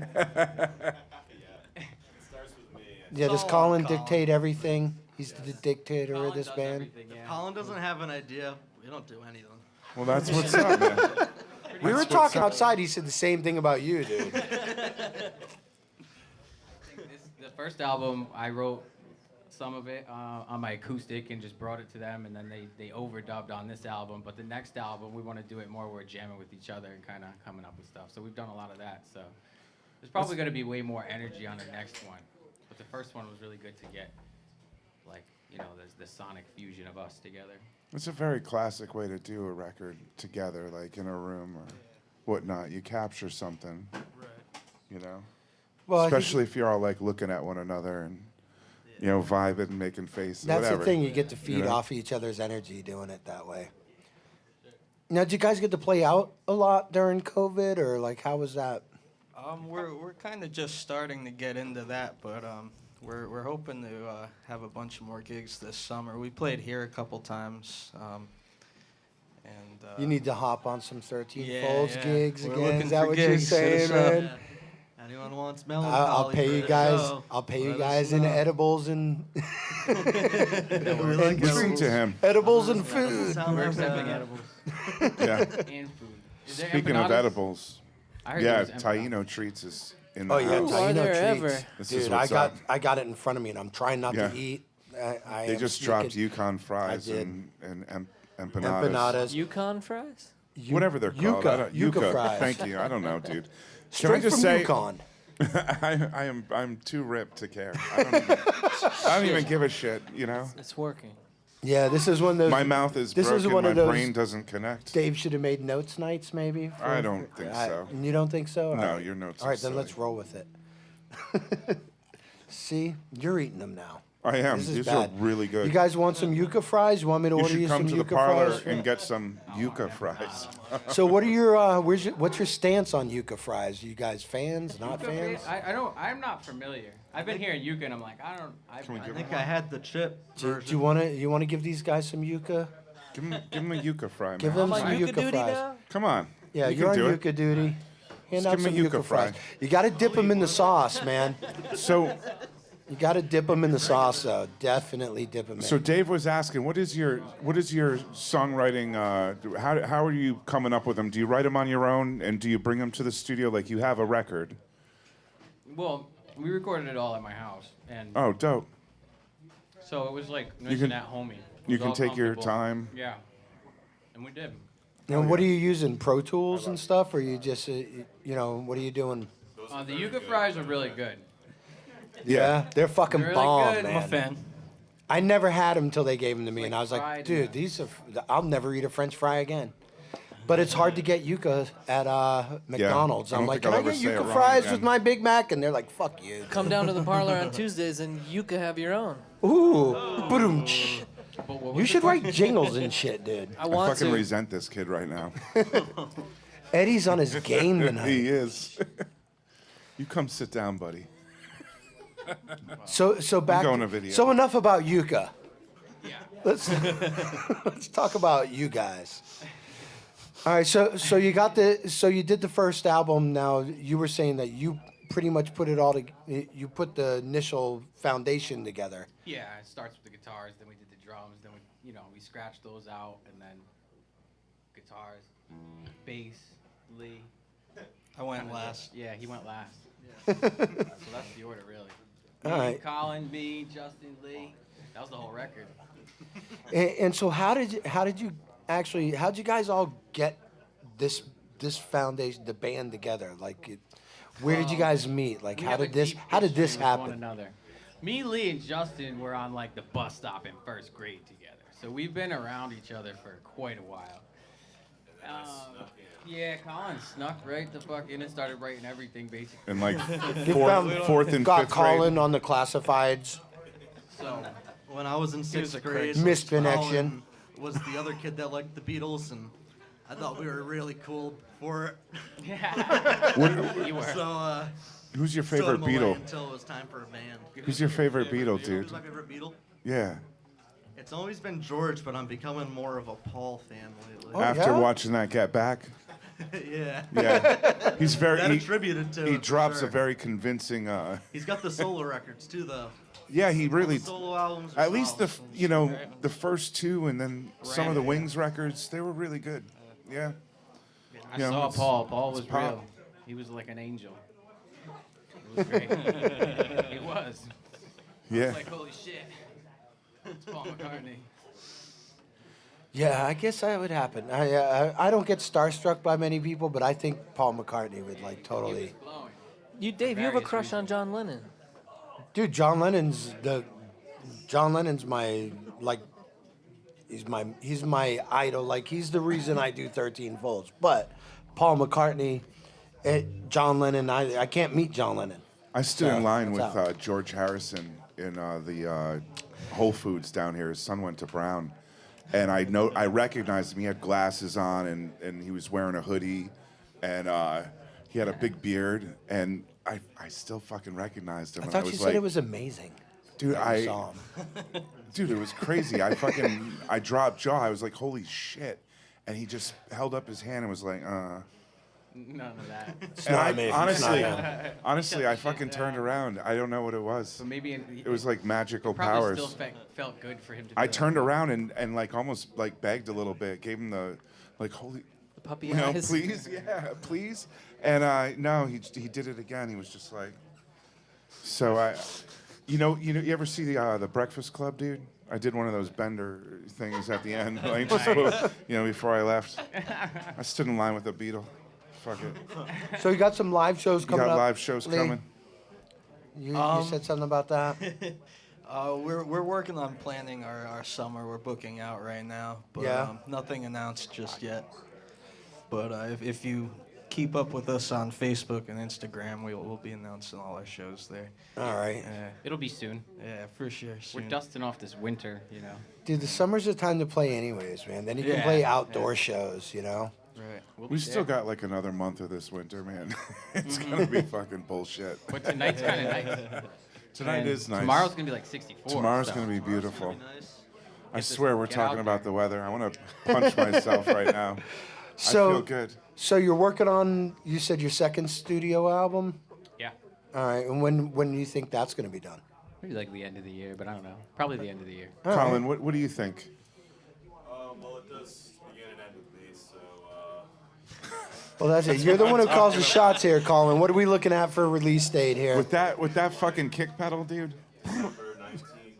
Yeah, does Colin dictate everything? He's the dictator of this band. If Colin doesn't have an idea, we don't do anything. Well, that's what's up, man. We were talking outside. He said the same thing about you, dude. The first album, I wrote some of it on my acoustic and just brought it to them, and then they overdubbed on this album. But the next album, we want to do it more where we're jamming with each other and kind of coming up with stuff. So we've done a lot of that. So there's probably going to be way more energy on the next one. But the first one was really good to get, like, you know, there's the sonic fusion of us together. It's a very classic way to do a record together, like in a room or whatnot. You capture something, you know? Well, especially if you're all like looking at one another and, you know, vibing and making faces. That's whatever. the thing. You get to feed You know? off each other's energy doing it that way. Now, did you guys get to play out a lot during COVID, or like how was that? We're kind of just starting to get into that, but we're hoping to have a bunch of more gigs this summer. We played here a couple times, and You need to hop on some 13 yeah, Folds yeah. gigs We're again. looking Is that for what you're gigs. Hit saying, us up. man? Anyone wants Melon I'll Collie pay for you the guys. show, I'll pay you let guys us in know. edibles and We like Listen to him. edibles and food. Sound We're like accepting that. edibles Yeah. and food. Is there Speaking of empanadas? edibles, I heard yeah, there was Taino Treats is in the Oh yeah, house. are there Taino ever? treats. This is Dude, what's I up. got it in front of me, and I'm trying not Yeah. to eat. I They am just sneaking- dropped Yukon fries did. and empanadas. empanadas. Yukon fries? Whatever they're called. I don't- Yucca fries. Thank you. I don't know, dude. Can I Straight just from say, Yukon. I'm too ripped to care. I don't even give a shit, you know? It's working. Yeah, this is one of those. My mouth is this broken, is one my of those brain doesn't connect. Dave should have made notes nights, maybe. I don't think so. You don't think so? No, All right. your notes All are right, then silly. let's roll with it. See, you're eating them now. I am. This is These bad. are really good. You guys want some yucca fries? You want me to You order should you come some to the yucca parlor fries? and get some yucca fries. So what are your what's your stance on yucca fries? You guys fans, not fans? I'm not familiar. I've been hearing yucca, and I'm like, I think I had the chip Do you want to give these guys some yucca? Give them a yucca fry, man. Give them some yucca yucca duty fries. now? Come on. Yeah, you you're can on do yucca it. duty. Hand Just out give 'em some a yucca yucca fries. fry. You got to dip them in the sauce, man. So, You got to dip them in the sauce, though. Definitely dip them in. So Dave was asking, what is your songwriting? How are you coming up with them? Do you write them on your own, and do you bring them to the studio like you have a record? Well, we recorded it all at my house, and Oh, dope. so it was like You nice can- and at homey. It you was can all take your comfortable. time. Yeah, and we did. Now, what are you using? Pro Tools and stuff, or you just, what are you doing? The yuca fries are really good. Yeah, they're fucking Really bomb, good. man. I'm a fan. I never had them until they gave them to me, and I was like, fried dude, these are. I'll never eat a French fry again. But it's hard to get yuca at McDonald's. I don't I'm like, think can I'll I ever get say it yuca wrong fries again. with my Big Mac? And they're like, fuck you. Come down to the parlor on Tuesdays and you can have your own. Ooh, boom. You should write jingles and shit, dude. I want fucking to. resent this kid right now. Eddie's on his game tonight. He is. You come sit down, buddy. So back. going to video. So enough about yuca. Yeah. Let's talk about you guys. All right. So you did the first album. Now you were saying that you pretty much put it all you put the initial foundation together. Yeah, it starts with the guitars, then we did the drums, then we scratched those out, and then guitars, bass, Lee. I went last. Yeah, he went last. So that's the order, really. All Me, right. Colin, me, Justin, Lee. That was the whole record. And so how did you guys all get this foundation, the band together? Like, where did you guys meet? Like, We how have a did this deep happen? history with one another. Me, Lee, and Justin were on like the bus stop in first grade together. So we've been around each other for quite a while. Yeah, Colin snuck right the fuck in and started writing everything basically. And like You found- fourth and got fifth Colin grade. on the classifieds. So when I was in sixth grade, Misconnection. Colin was the other kid that liked the Beatles, and I thought we were really cool for it. Yeah. You were. So Who's your stood favorite him away Beatle? until it was time for a band. Who's your favorite Beatle, dude? Who's my favorite Beatle? Yeah. It's always been George, but I'm becoming more of a Paul fan lately. Oh, After yeah? watching that Get Back. Yeah. Yeah. He's very. That he- attributed to He it, for drops sure. a very convincing. He's got the solo records too, though. Yeah, he really. The solo albums. are At least the solid. the first two, and then some of the Wings records, they were really good. Yeah. I You know, saw it's- Paul. Paul was it's Paul. real. He was like an angel. It was great. He was. I Yeah. was like, holy shit. It's Paul McCartney. Yeah, I guess that would happen. I don't get starstruck by many people, but I think Paul McCartney would like totally. Dave, you have a crush on John Lennon. Dude, John Lennon's my like. He's my idol. Like, he's the reason I do 13 Volts. But Paul McCartney, John Lennon, I can't meet John Lennon. I stood So, in line that's with out. George Harrison in the Whole Foods down here. His son went to Brown, and I recognized him. He had glasses on, and he was wearing a hoodie, and he had a big beard, and I still fucking recognized him. I and thought was you like, said it was amazing. dude, that you saw him. Dude, it was crazy. I dropped jaw. I was like, holy shit, and he just held up his hand and was like, None of that. And not I, me. It's honestly, not him. honestly, I fucking turned around. I don't know what it was. So maybe It was like magical probably powers. still felt good for him to. I be turned around and like almost like begged a little bit, gave him the like holy, The puppy you know, eyes. please, yeah, please. And no, he did it again. He was just like, so you ever see the Breakfast Club, dude? I did one of those bender things at the end, like just before I left. I stood in line with the Beetle. Fuck it. So you got some live shows You coming got up? live shows Lee? coming. You said something about that? We're working on planning our summer. We're booking out right now, but Yeah. nothing announced just yet. But if you keep up with us on Facebook and Instagram, we'll be announcing all our shows there. All right. It'll be soon. Yeah, for sure. We're Soon. dusting off this winter, you know. Dude, the summer's the time to play anyways, man. Then you can Yeah, play yeah. outdoor shows, you know? Right. We'll We be still there. got like another month of this winter, man. It's gonna be fucking bullshit. But tonight's kind of nice. Tonight And is nice. Tomorrow's gonna be like 64. Tomorrow's so. gonna be beautiful. I Get this- swear we're get talking out about there. the weather. I want to punch myself right now. So, I feel good. So you're working on, you said, your second studio album? Yeah. All right. And when do you think that's going to be done? Maybe like the end of the year, but I don't know. Probably the end of the year. Colin, what do you think? Well, it does begin and end with me, so. Well, that's it. You're the one who calls the shots here, Colin. What are we looking at for a release date here? With that fucking kick pedal, dude. December 19th,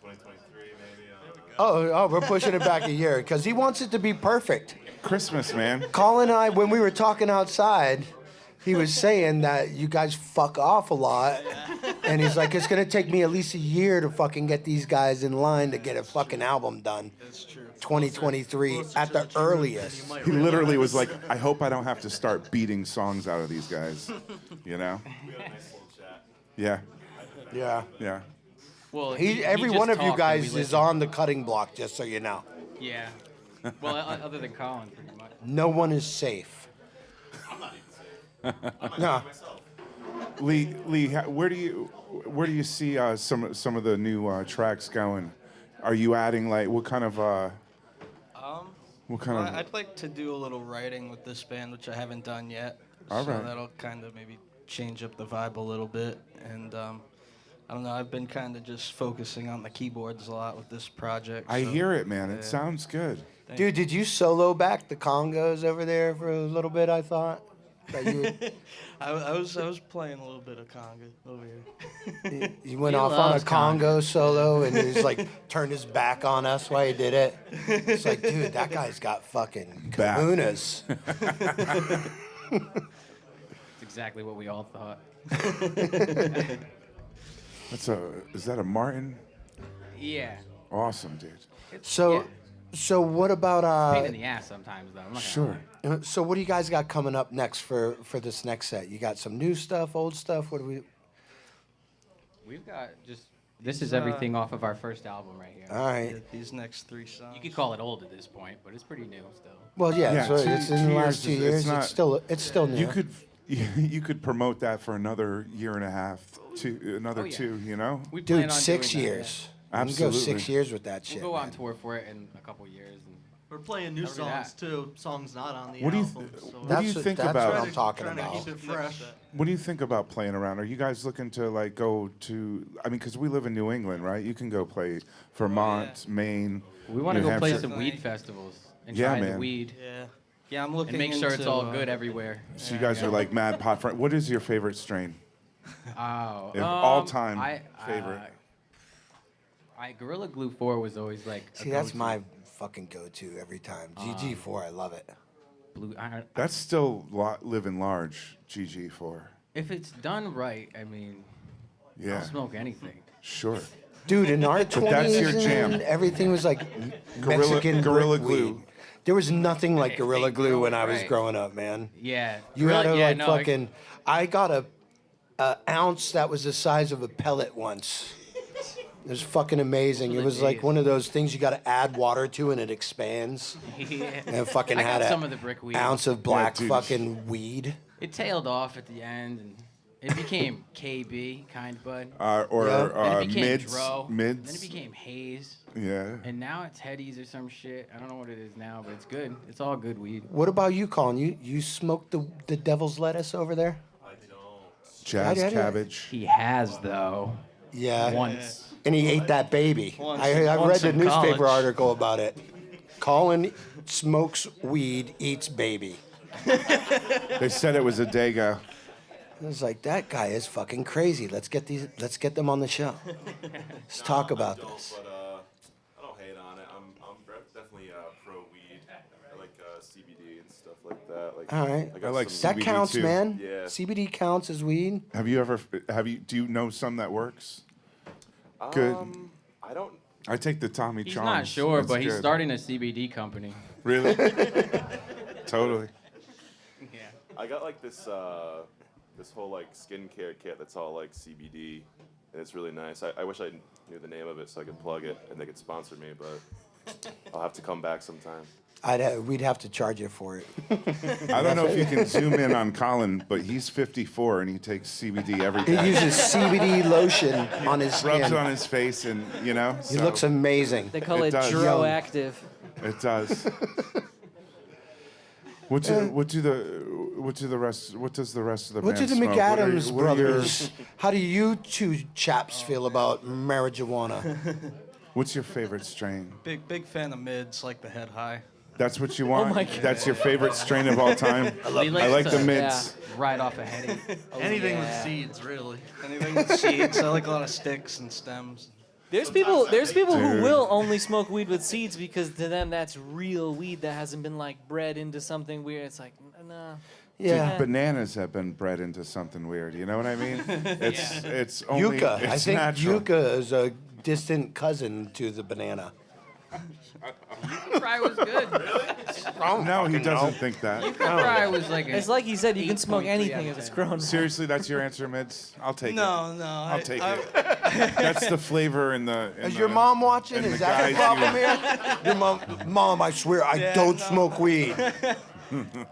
2023, maybe. Oh, we're pushing it back a year because he wants it to be perfect. Christmas, man. Colin and I, when we were talking outside, he was saying that you guys fuck off a lot. And he's like, it's going to take me at least a year to fucking get these guys in line to get a fucking album done. That's true. 2023 at the earliest. He literally was like, I hope I don't have to start beating songs out of these guys. You know? We had a nice little chat. Yeah. Yeah. Yeah. Well, Every just one of you talked and guys we is listened. on the cutting block, just so you know. Yeah. Well, other than Colin, pretty much. No one is safe. I'm not even safe. I'm not No. safe myself. Lee, where do you see some of the new tracks going? Are you adding like what kind of I'd like to do a little writing with this band, which I haven't done yet. All so right. that'll kind of maybe change up the vibe a little bit. And I don't know, I've been kind of just focusing on the keyboards a lot with this project. I so, hear it, man. yeah. It sounds good. Dude, did you solo back the congos over there for a little bit, I thought? That you would- I was playing a little bit of conga over here. You went He off on a loves Congo solo and he was like turned his back on us while he did it. It's like, dude, that guy's got fucking Back. kahunas. It's exactly what we all thought. Is that a Martin? Yeah. Awesome, dude. So what about Pain in the ass sometimes, though. I'm not gonna lie. So what do you guys got coming up next for this next set? You got some new stuff, old stuff? What do we? We've got just. This is everything off of our first album right here. All right. Yeah, these next 3 songs. You could call it old at this point, but it's pretty new still. Well, yeah. Yeah, so two- it's in 2 the last 2 years is- years. it's not- It's still new. You could promote that for another year and a half, another Oh, yeah. 2. You know? We plan Dude, on 6 doing that, years. yeah. You can go Absolutely. 6 years with that shit. We'll go on man. tour for it in a couple years. And We're playing new Over songs that. too. Songs not on the What do you album. so what do you think that's about? what I'm talking trying about. to keep it fresh. What do you think about playing around? Are you guys looking to like go to? I mean, because we live in New England, right? You can go play Vermont, Maine. we want to New go play Hampshire. some weed festivals and Yeah, try the man. weed Yeah. Yeah, I'm looking and make sure it's into, all good everywhere. So you guys are like mad pot friend. What is your favorite strain? Oh, All-time favorite. Gorilla Glue 4 was always like. a See, that's go-to. my fucking go-to every time. GG4, I love it. Blue. That's still living large. GG4. If it's done right, I mean, Yeah. I'll smoke anything. Sure. Dude, in our 20s, that's your jam. everything was like Mexican Gorilla brick Glue. weed. There was nothing like If Gorilla they Glue grow when it I was right. growing up, man. Yeah. You really, had to yeah, like no, fucking. I got a ounce that was the size of a pellet once. It was fucking amazing. Those It are was the like days. one of those things you got to add water to and it expands. yeah. And it fucking I had got a some of the brick weed. ounce of black dude. fucking weed. It tailed off at the end, and it became KB kind bud. Or Yeah. Then it became mids. Dro. Mids. Then it became Haze. Yeah. And now it's Headies or some shit. I don't know what it is now, but it's good. It's all good weed. What about you, Colin? You smoked the devil's lettuce over there? I don't. Jazz I- cabbage. He has, though. Yeah. Once. And he ate that baby. Once- I read once the in newspaper college. article about it. Colin smokes weed, eats baby. They said it was a Dago. I was like, that guy is fucking crazy. Let's get them on the show. Let's talk about I don't, this. But I don't hate on it. I'm definitely pro weed. I like CBD and stuff like that. Like, All right. got I like some- That CBD counts, too. man. Yeah. CBD counts as weed. Do you know some that works? Good. I don't. I take the Tommy He's Chong. not sure, That's but he's good. starting a CBD company. Really? Totally. Yeah. I got like this this whole like skincare kit that's all like CBD, and it's really nice. I wish I knew the name of it so I could plug it and they could sponsor me, but I'll have to come back sometime. We'd have to charge you for it. I don't know if you can zoom in on Colin, but he's 54 and he takes CBD every He day. uses CBD lotion on his Rubs skin. it on his face, and you know. He so looks amazing. They call It it does. Droactive. It does. What does the rest of the What do band the smoke? McAdams What are your- brothers? How do you two chaps feel about marijuana? What's your favorite strain? Big fan of mids, like the head high. That's what you want? my God. That's your favorite strain of all time? I like the mids. Right off a headache. Anything with seeds, really. Anything with seeds. I like a lot of sticks and stems. There's people who Dude. will only smoke weed with seeds because to them that's real weed that hasn't been like bred into something weird. It's like, nah. Yeah. Dude, bananas have been bred into something weird. You know what I mean? It's only Yucca. It's I think natural. yucca is a distant cousin to the banana. Fry was good. No, he doesn't think that. Fry was like It's like he said, you can smoke 8.3 anything out if of it's 10. grown. Seriously, that's your answer, Mids? I'll take it. No, I'll take it. That's the flavor in the. Is your mom watching? and the Is that the guys problem here? Your mom, I swear, I don't smoke weed.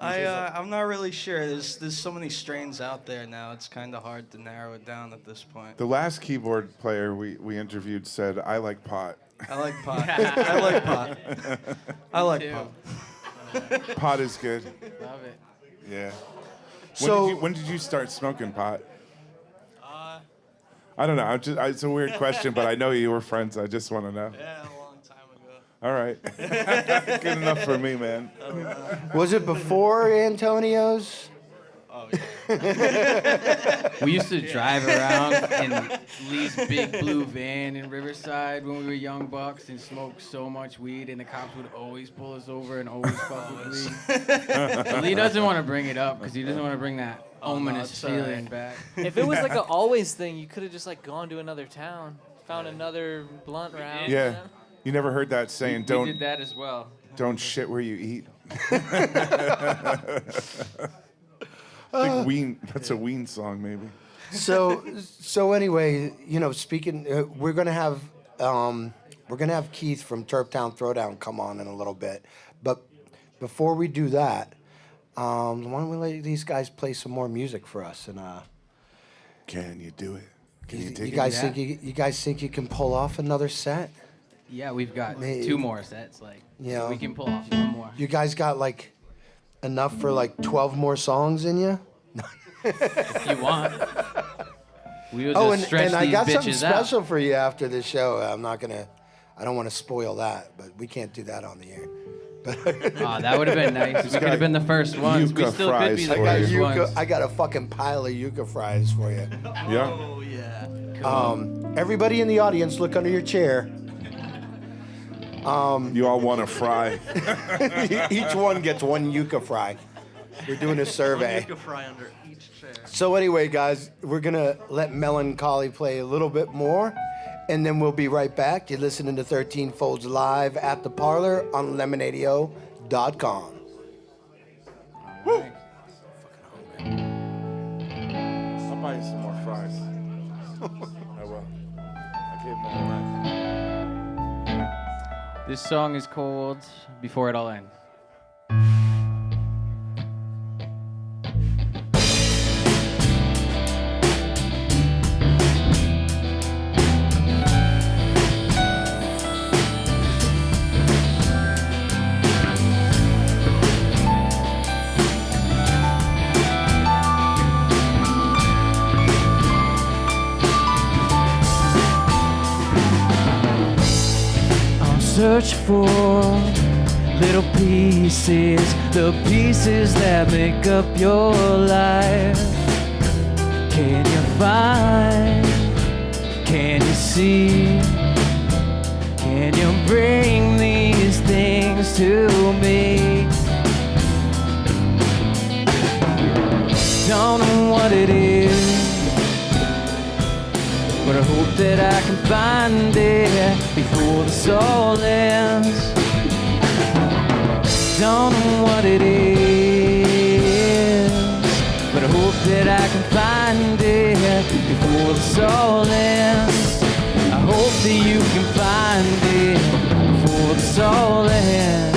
I'm not really sure. There's so many strains out there now. It's kind of hard to narrow it down at this point. The last keyboard player we interviewed said, "I like pot." I like pot. I like pot. I like pot. Pot is good. Love it. Yeah. So- when did you start smoking pot? I don't know. It's a weird question, but I know you were friends. I just want to know. Yeah, a long time ago. All right. Good enough for me, man. Was it before Antonio's? Oh, yeah. We used to drive around in Lee's big blue van in Riverside when we were young bucks and smoke so much weed, and the cops would always pull us over and always fuck with Lee. Lee doesn't want to bring it up because he doesn't want to bring that ominous it's feeling alright. back. If it was like an always thing, you could have just like gone to another town, found another blunt route. Yeah. You know? You never heard that saying, We did that as well. don't shit where you eat. I think Ween, that's a Ween song, maybe. So anyway, you know, speaking, we're gonna have Keith from Turptown Throwdown come on in a little bit, but before we do that, why don't we let these guys play some more music for us? And Can you do it? Can you you dig guys it? think you guys think you can pull off another set? Yeah, we've got Maybe. 2 more sets. Like, Yeah. so we can pull off 1 more. You guys got like enough for like 12 more songs in you? If you want. We will just Oh, and stretch I these got something bitches out. special for you after the show. I don't want to spoil that, but we can't do that on the air. Oh, that would have been nice. We could have been the first ones. We yucca still could be fries the for first you. ones. I got a fucking pile of yucca fries for you. Yeah. Oh, yeah. Everybody in the audience, look under your chair. You all want to fry. Each one gets 1 yucca fry. We're doing a survey. You can fry under each chair. So anyway, guys, we're gonna let Melon Collie play a little bit more, and then we'll be right back. You're listening to 13 Folds live at the Parlour on Lemonadio.com. Woo! I'll buy you some more fries. I will. I gave them all away. This song is called Before It All Ends. Search for little pieces, the pieces that make up your life. Can you find? Can you see? Can you bring these things to me? Don't know what it is, but I hope that I can find it before the soul ends. Don't know what it is, but I hope that I can find it before the soul ends. I hope that you can find it before the soul ends.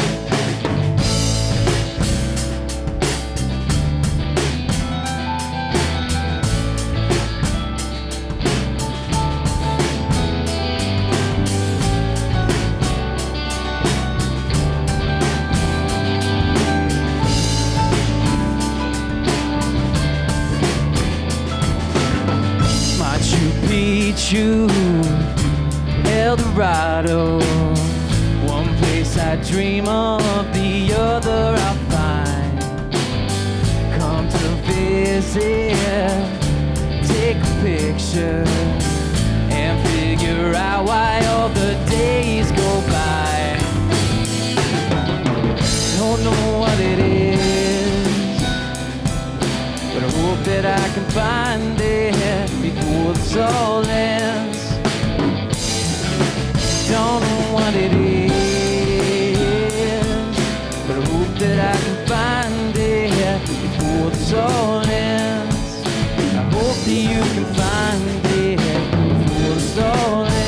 choose El Dorado. One place I dream of, the other I'll find. Come to visit, take a picture, and figure out why all the days go by. Don't know what it is, but I hope that I can find it before this all ends. Don't know what it is, but I hope that I can find it before this all ends. I hope that you can find it before this all ends.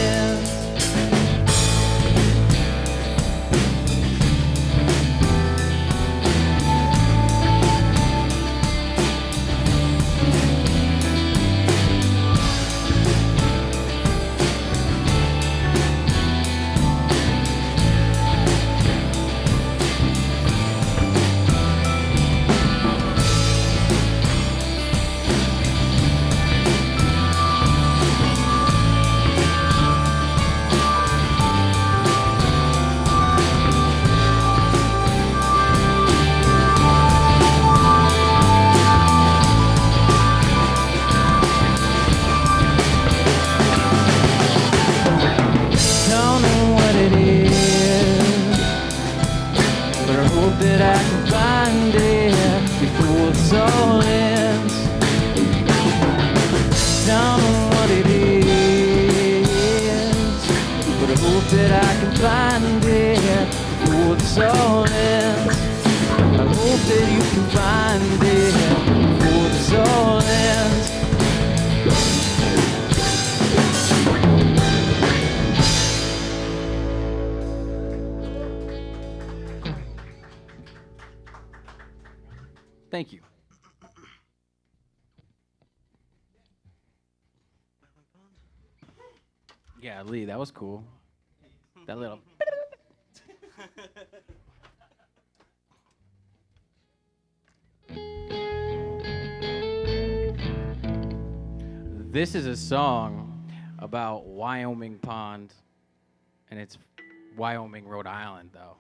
That I can find it before this all ends. Don't know what it is, but I hope that I can find it before this all ends. I hope that you can find it before this all ends. Thank you. Yeah, Lee, that was cool. That little. This is a song about Wyoming Pond, and it's Wyoming, Rhode Island, though.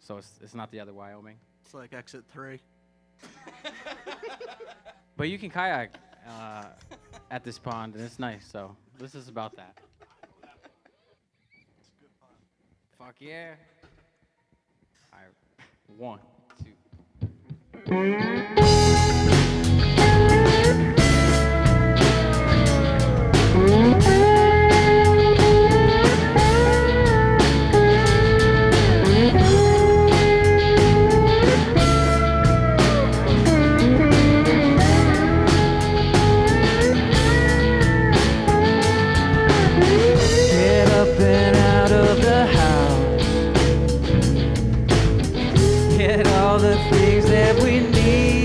So it's not the other Wyoming. It's like exit 3. But you can kayak at this pond, and it's nice. So this is about that. Fuck yeah. All right. 1, 2. All the things that we need.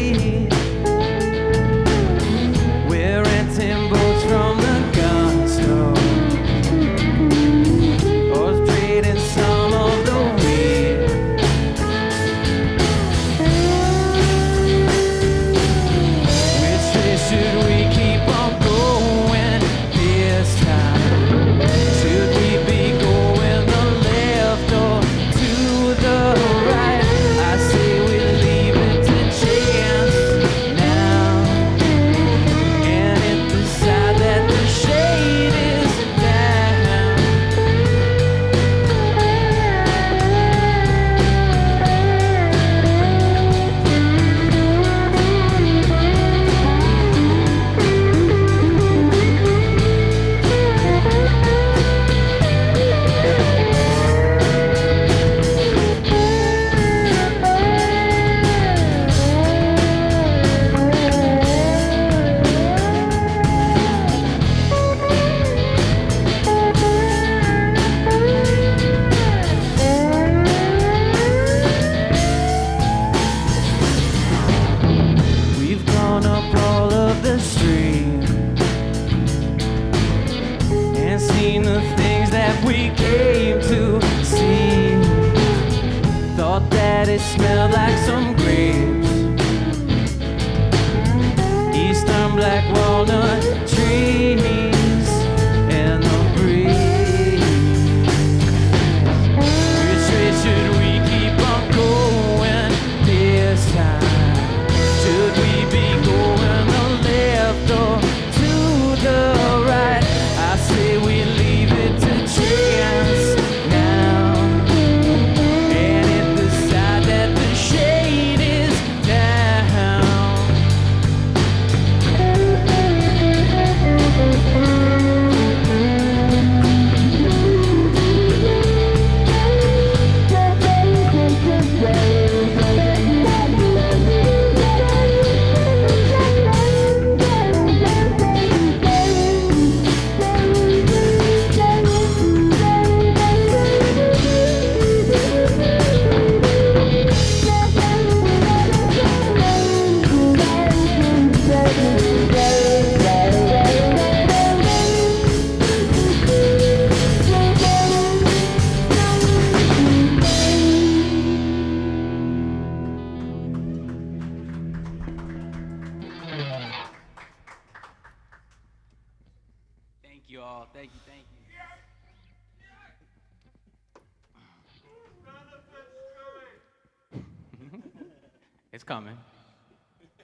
It's coming,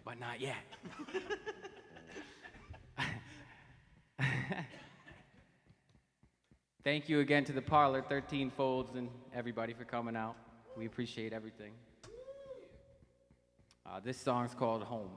but not yet. Thank you again to the Parlour, 13 Folds, and everybody for coming out. We appreciate everything. This song's called Home.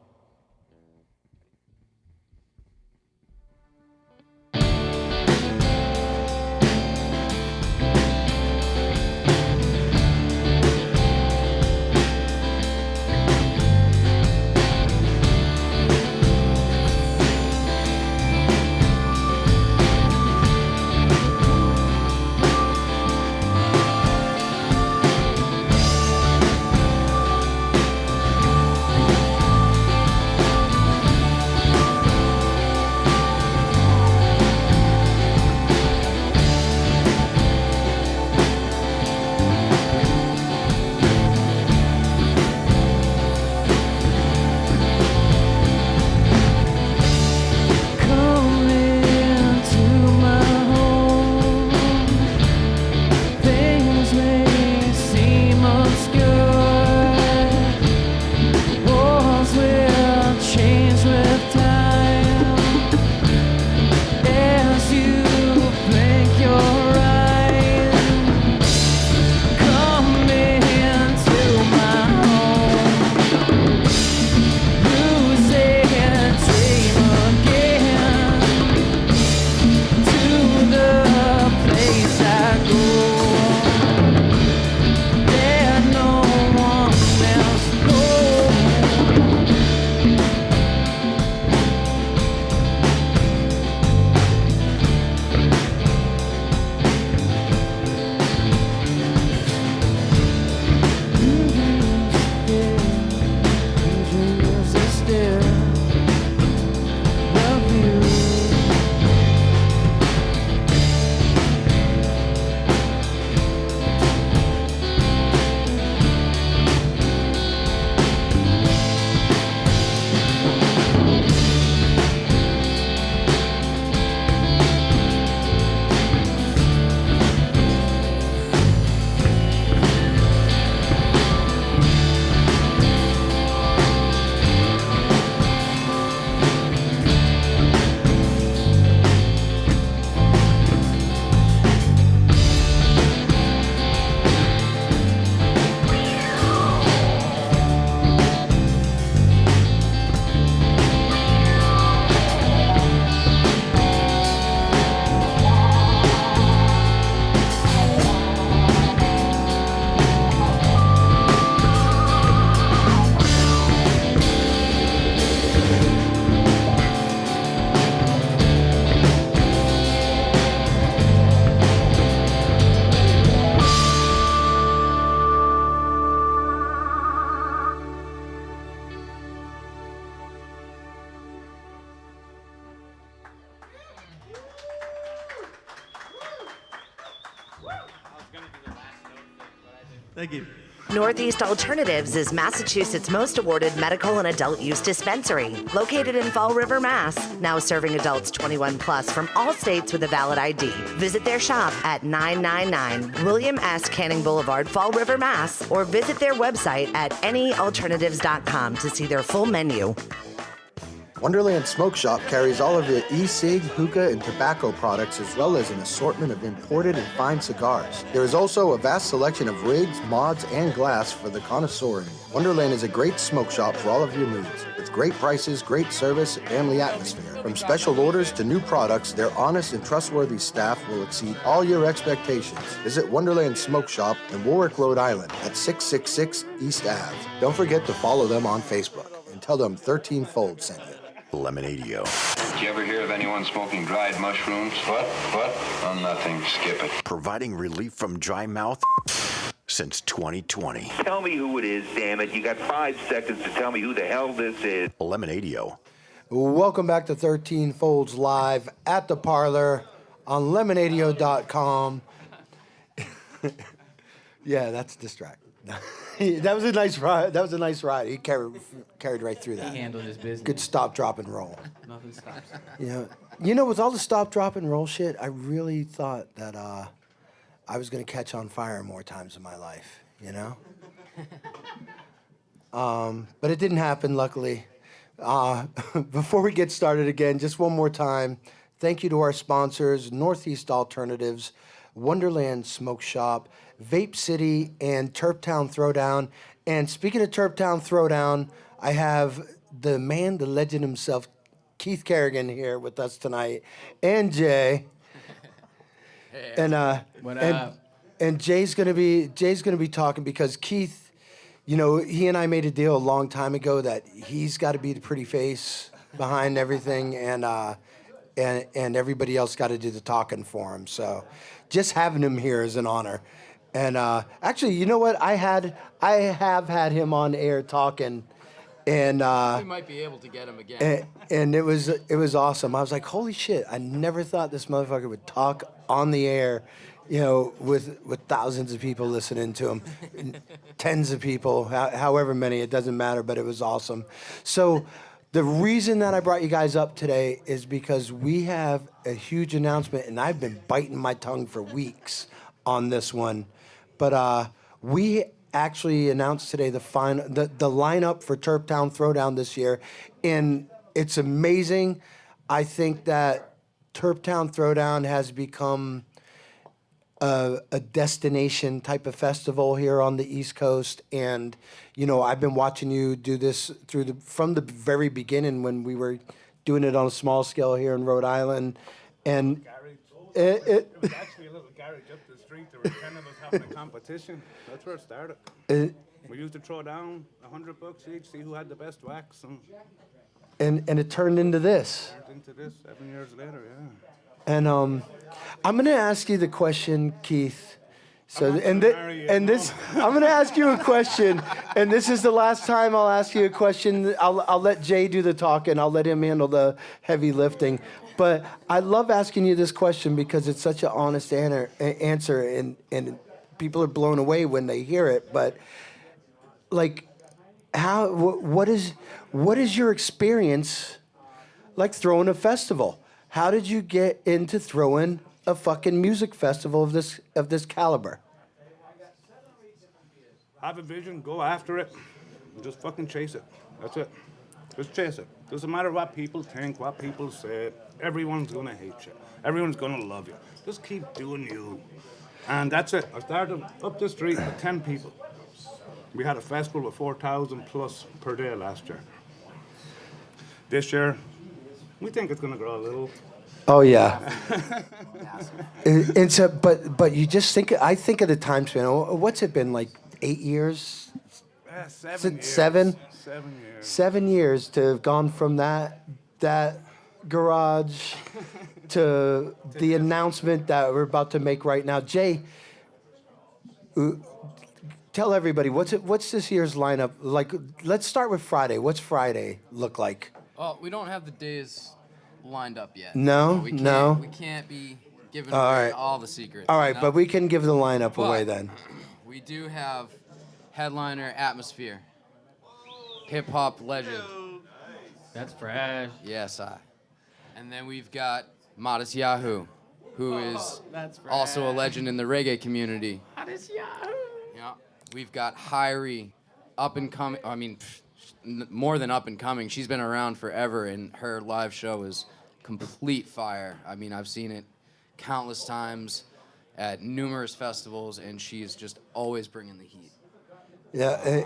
Thank you. Northeast Alternatives is Massachusetts' most awarded medical and adult use dispensary. Located in Fall River, Mass. Now serving adults 21 plus from all states with a valid ID. Visit their shop at 999 William S. Canning Boulevard, Fall River, Mass. Or visit their website at anyalternatives.com to see their full menu. Wonderland Smoke Shop carries all of your e-cig, hookah, and tobacco products, as well as an assortment of imported and fine cigars. There is also a vast selection of rigs, mods, and glass for the connoisseur. Wonderland is a great smoke shop for all of your needs. With great prices, great service, and family atmosphere. From special orders to new products, their honest and trustworthy staff will exceed all your expectations. Visit Wonderland Smoke Shop in Warwick, Rhode Island at 666 East Ave. Don't forget to follow them on Facebook and tell them 13 Fold sent you. Lemonadio. Did you ever hear of anyone smoking dried mushrooms? What? Oh, nothing. Skip it. Providing relief from dry mouth since 2020. Tell me who it is, damn it. You got 5 seconds to tell me who the hell this is. Lemonadio. Welcome back to 13 Folds Live at the Parlour on Lemonadio.com. Yeah, that's distracting. That was a nice ride. He carried right through that. He handled his business. Good stop, drop, and roll. Nothing stops. You know, with all the stop, drop, and roll shit, I really thought that I was going to catch on fire more times in my life, you know? But it didn't happen, luckily. Before we get started again, just one more time, thank you to our sponsors, Northeast Alternatives, Wonderland Smoke Shop, Vape City, and Turptown Throwdown. And speaking of Turptown Throwdown, I have the man, the legend himself, Keith Kerrigan, here with us tonight, and Jay. And Jay's gonna be talking because Keith, you know, he and I made a deal a long time ago that he's got to be the pretty face behind everything, and everybody else got to do the talking for him. So, just having him here is an honor. And actually, you know what? I have had him on air talking, and We might be able to get him again. and it was awesome. I was like, holy shit! I never thought this motherfucker would talk on the air, you know, with thousands of people listening to him, tens of people, however many, it doesn't matter. But it was awesome. So the reason that I brought you guys up today is because we have a huge announcement, and I've been biting my tongue for weeks on this one, but we actually announced today the lineup for Turptown Throwdown this year, and it's amazing. I think that Turptown Throwdown has become a destination type of festival here on the East Coast, and you know, I've been watching you do this from the very beginning when we were doing it on a small scale here in Rhode Island, and it was actually a little garage up the street. There were 10 of us having a competition. That's where it started. We used to throw down $100 each, see who had the best wax, and it turned into this. 7 years later, yeah. And I'm gonna ask you the question, Keith. So I'm gonna ask you a question, and this is the last time I'll ask you a question. I'll let Jay do the talking. I'll let him handle the heavy lifting. But I love asking you this question because it's such an honest answer, and people are blown away when they hear it. But like, what is your experience like throwing a festival? How did you get into throwing a fucking music festival of this caliber? Have a vision, go after it, and just fucking chase it. That's it. Just chase it. Doesn't matter what people think, what people say. Everyone's gonna hate you. Everyone's gonna love you. Just keep doing you. And that's it. I started up the street with 10 people. We had a festival with 4,000 plus per day last year. This year, we think it's gonna grow a little. Oh yeah. And so, but you just think. I think of the time span. What's it been like? 8 years? 7 years. 7? 7 years. 7 years to have gone from that garage to the announcement that we're about to make right now. Jay, tell everybody what's this year's lineup like. Let's start with Friday. What's Friday look like? Oh, we don't have the days lined up yet. No, so we can't be giving away all the secrets. All right, but we can give the lineup away then. We do have headliner Atmosphere, hip hop legend. That's fresh. Yes, And then we've got Modest Yahoo, who is also a legend in the reggae community. Modest Yahoo. Yeah. We've got Hyrie, up and coming. I mean, more than up and coming. She's been around forever, and her live show is complete fire. I mean, I've seen it countless times at numerous festivals, and she's just always bringing the heat. Yeah,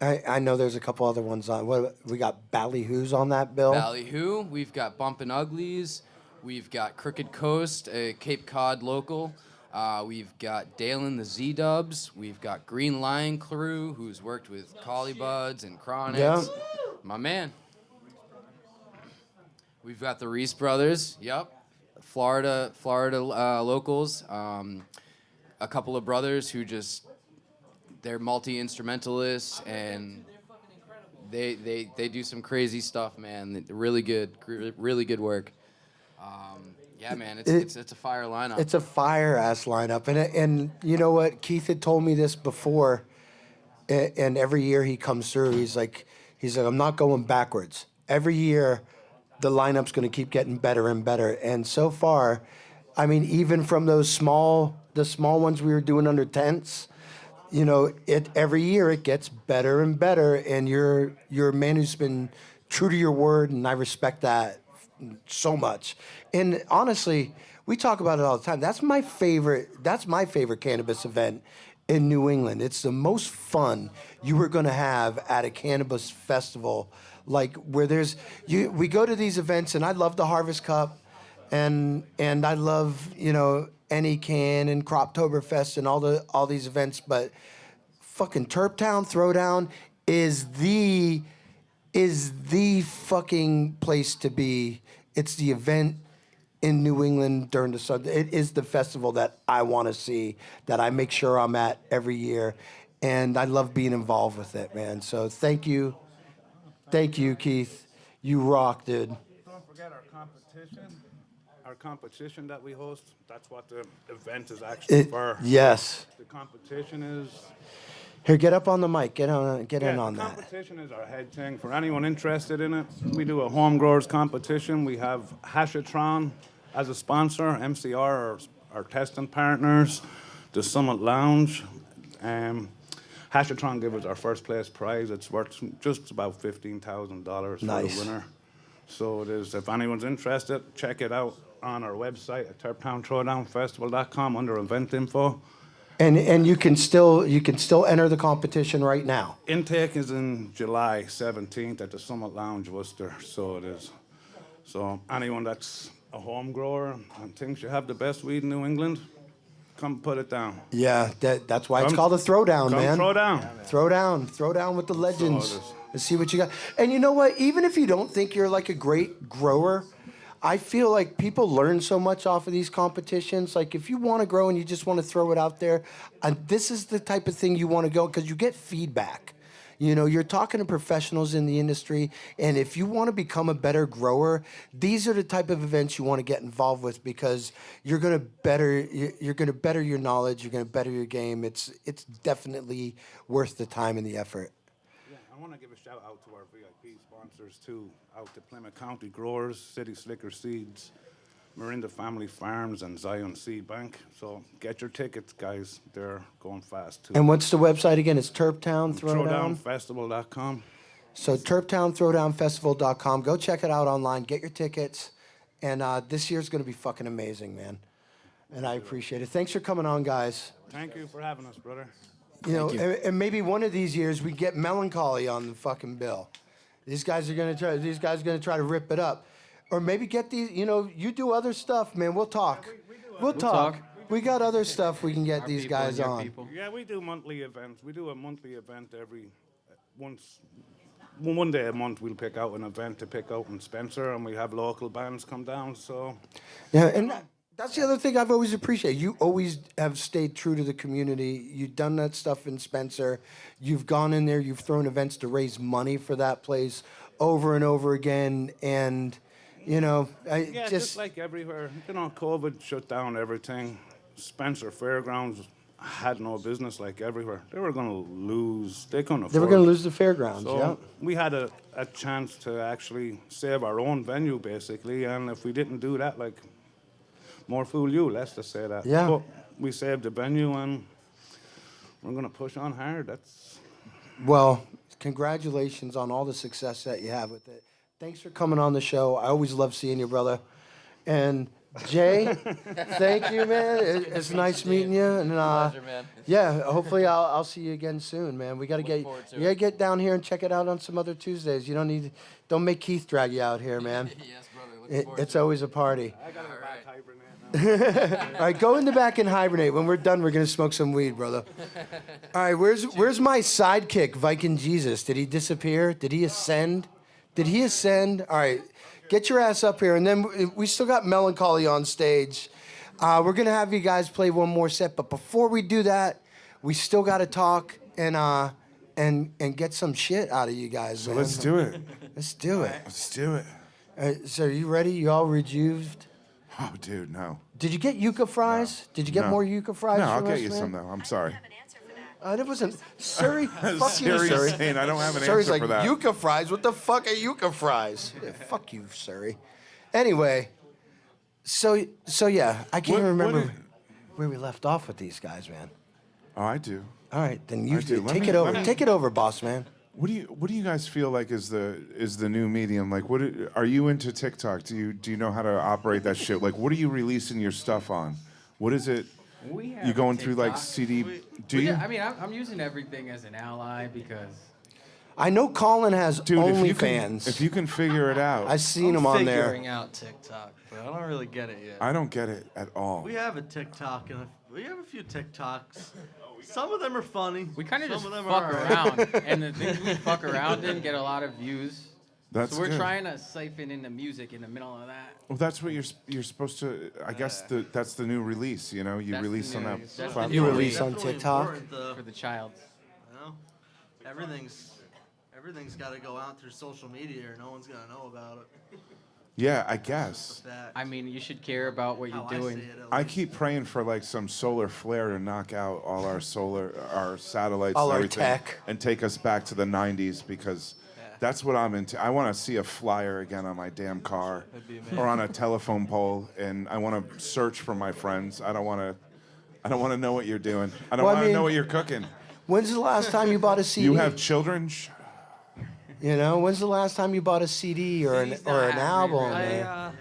I know there's a couple other ones on. What we got? Ballyhoo's on that bill. Ballyhoo. We've got Bumpin' Uglies. We've got Crooked Coast, a Cape Cod local. We've got Dalen the Z-Dubs. We've got Green Lion Crew, who's worked with Collie Buds and Chronics. Yeah. My man. We've got the Reese Brothers. Yep. Florida locals. A couple of brothers who they're multi-instrumentalists, and they do some crazy stuff, man. Really good work. Yeah, man, it's a fire lineup. It's a fire-ass lineup. And you know what? Keith had told me this before, and every year he comes through, he's like, I'm not going backwards. Every year, the lineup's going to keep getting better and better. And so far, I mean, even from the small ones we were doing under tents, you know, every year it gets better and better, and you're a man who's been true to your word, and I respect that so much. And honestly, we talk about it all the time. That's my favorite cannabis event in New England. It's the most fun you were going to have at a cannabis festival, like where we go to these events, and I love the Harvest Cup, and I love, you know, Any Can and Croptoberfest and all these events, but fucking Turptown Throwdown is the fucking place to be. It's the event in New England during the summer. It is the festival that I want to see, that I make sure I'm at every year, and I love being involved with it, man. So thank you, Keith. You rock, dude. Don't forget our competition. Our competition that we host. That's what the event is actually for. Yes. The competition is. Here, get up on the mic. Get in on the that. competition is our head thing. For anyone interested in it, we do a home growers competition. We have Hashatron as a sponsor, MCR, our testing partners, the Summit Lounge. Hashatron gave us our first place prize. It's worth just about $15,000 for the winner. So it is. If anyone's interested, check it out on our website at turptownthrowdownfestival.com under event info. And you can still enter the competition right now. Intake is in July 17th at the Summit Lounge, Worcester. So it is. So anyone that's a home grower and thinks you have the best weed in New England, come put it down. Yeah, that's why it's called a throwdown, man. Throw down. Throw down with the legends. So it is. And see what you got. And you know what? Even if you don't think you're like a great grower, I feel like people learn so much off of these competitions. Like if you want to grow and you just want to throw it out there, this is the type of thing you want to go, because you get feedback. You know, you're talking to professionals in the industry, and if you want to become a better grower, these are the type of events you want to get involved with, because you're going to better your knowledge, you're going to better your game. It's definitely worth the time and the effort. Yeah, I want to give a shout out to our VIP sponsors too, out to Plymouth County Growers, City Slicker Seeds, Marinda Family Farms, and Zion Seed Bank. So get your tickets, guys. They're going fast too. And what's the website again? It's Turptown Throwdown? Throwdownfestival.com. So TurptownThrowdownFestival.com. Go check it out online. Get your tickets. And this year's going to be fucking amazing, man. And I appreciate it. Thanks for coming on, guys. Thank you for having us, brother. You know, and maybe one of these years we get Melon Collie on the fucking bill. These guys are gonna try to rip it up, or maybe get these. You know, you do other stuff, man. We'll talk. We'll talk. We got other stuff we can get these guys on. Yeah, we do monthly events. We do a monthly event one day a month. We'll pick out an event to pick out in Spencer, and we have local bands come down. So yeah, and that's the other thing I've always appreciated. You always have stayed true to the community. You've done that stuff in Spencer. You've gone in there. You've thrown events to raise money for that place over and over again. And, you know, just like everywhere. You know, COVID shut down everything. Spencer Fairgrounds had no business, like everywhere. They were going to lose. They couldn't afford. They were going to lose the fairgrounds, so yeah. We had a chance to actually save our own venue, basically. And if we didn't do that, like, more fool you, let's just say that. Yeah. But we saved the venue, and we're going to push on hard. Well, congratulations on all the success that you have with it. Thanks for coming on the show. I always love seeing you, brother. And Jay, thank you, man. It's nice meeting you. And pleasure, man. Yeah, hopefully I'll see you again soon, man. We got to get down here and check it out on some other Tuesdays. Don't make Keith drag you out here, man. Yes, brother. It's always a party. I got to hibernate now. All right, go in the back and hibernate. When we're done, we're gonna smoke some weed, brother. All right, where's my sidekick, Viking Jesus? Did he disappear? Did he ascend? All right, get your ass up here, and then we still got Melon Collie on stage. We're gonna have you guys play one more set, but before we do that, we still got to talk and get some shit out of you guys. So man. let's do it. Let's do it. Let's do it. All right, so are you ready? You all rejuvened? Oh, dude, no. Did you get yucca fries? No. Did you get more yucca fries? No, I'll from get us, you man? some, though. I'm sorry. That wasn't Surrey. Fuck you, Surrey's Surrey. saying I don't have an Surrey's answer like, for that. yucca fries? What the fuck are yucca fries? Yeah, fuck you, Surrey. Anyway, so yeah, I can't remember where we left off with these guys, man. Oh, I do. All right, then I you do. take it over. Take it over, boss man. What do you guys feel like is the new medium? Like, are you into TikTok? Do you know how to operate that shit? Like, what are you releasing your stuff on? What is it? You going through like CD? I mean, I'm using everything as an ally because. I know Colin has OnlyFans. If you can figure it out. I've seen him on there. Figuring out TikTok, but I don't really get it yet. I don't get it at all. We have a TikTok and we have a few TikToks. Some of them are funny. We kind of just them fuck are around, and the things we fuck around in get a lot of views. That's so we're good. trying to siphon in the music in the middle of that. Well, that's what you're supposed to. I guess that's the new release. You know, you That's release the on new- that that's the platform. new You release release. on TikTok. For the child. You know, everything's got to go out through social media, or no one's gonna know about it. Yeah, I guess. I mean, you should care about what you're doing. I keep praying for like some solar flare to knock out all our satellites, All and our everything, tech. and take us back to the '90s because that's what I'm into. I want to see a flyer again on my damn car or on a telephone pole, and I want to search for my friends. I don't want to know what you're doing. I don't Well, I want to mean, know what you're cooking. When's the last time you bought a CD? You have children? You know, when's the last time you bought a CD or an album?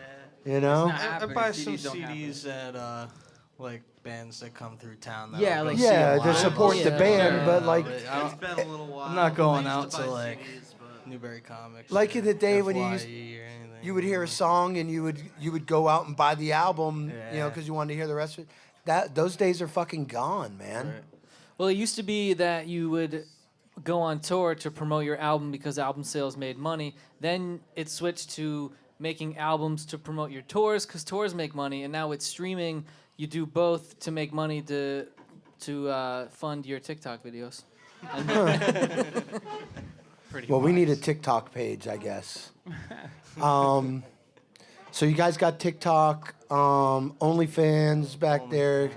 You know? I buy some CDs at like bands that come through town. That Yeah, I'll go like see Yeah, live. to support the band, but like, It's been a little while. I'm not going I out used to buy like CDs, but Newberry Comics. like in the day when you FYE used, or anything. you would hear a song and you would go out and buy the album, you know, Yeah. because you wanted to hear the rest of it. Those days are fucking gone, man. Well, it used to be that you would go on tour to promote your album because album sales made money. Then it switched to making albums to promote your tours because tours make money. And now with streaming, you do both to make money to fund your TikTok videos. Well, we need a TikTok page, I guess. So you guys got TikTok, OnlyFans back there.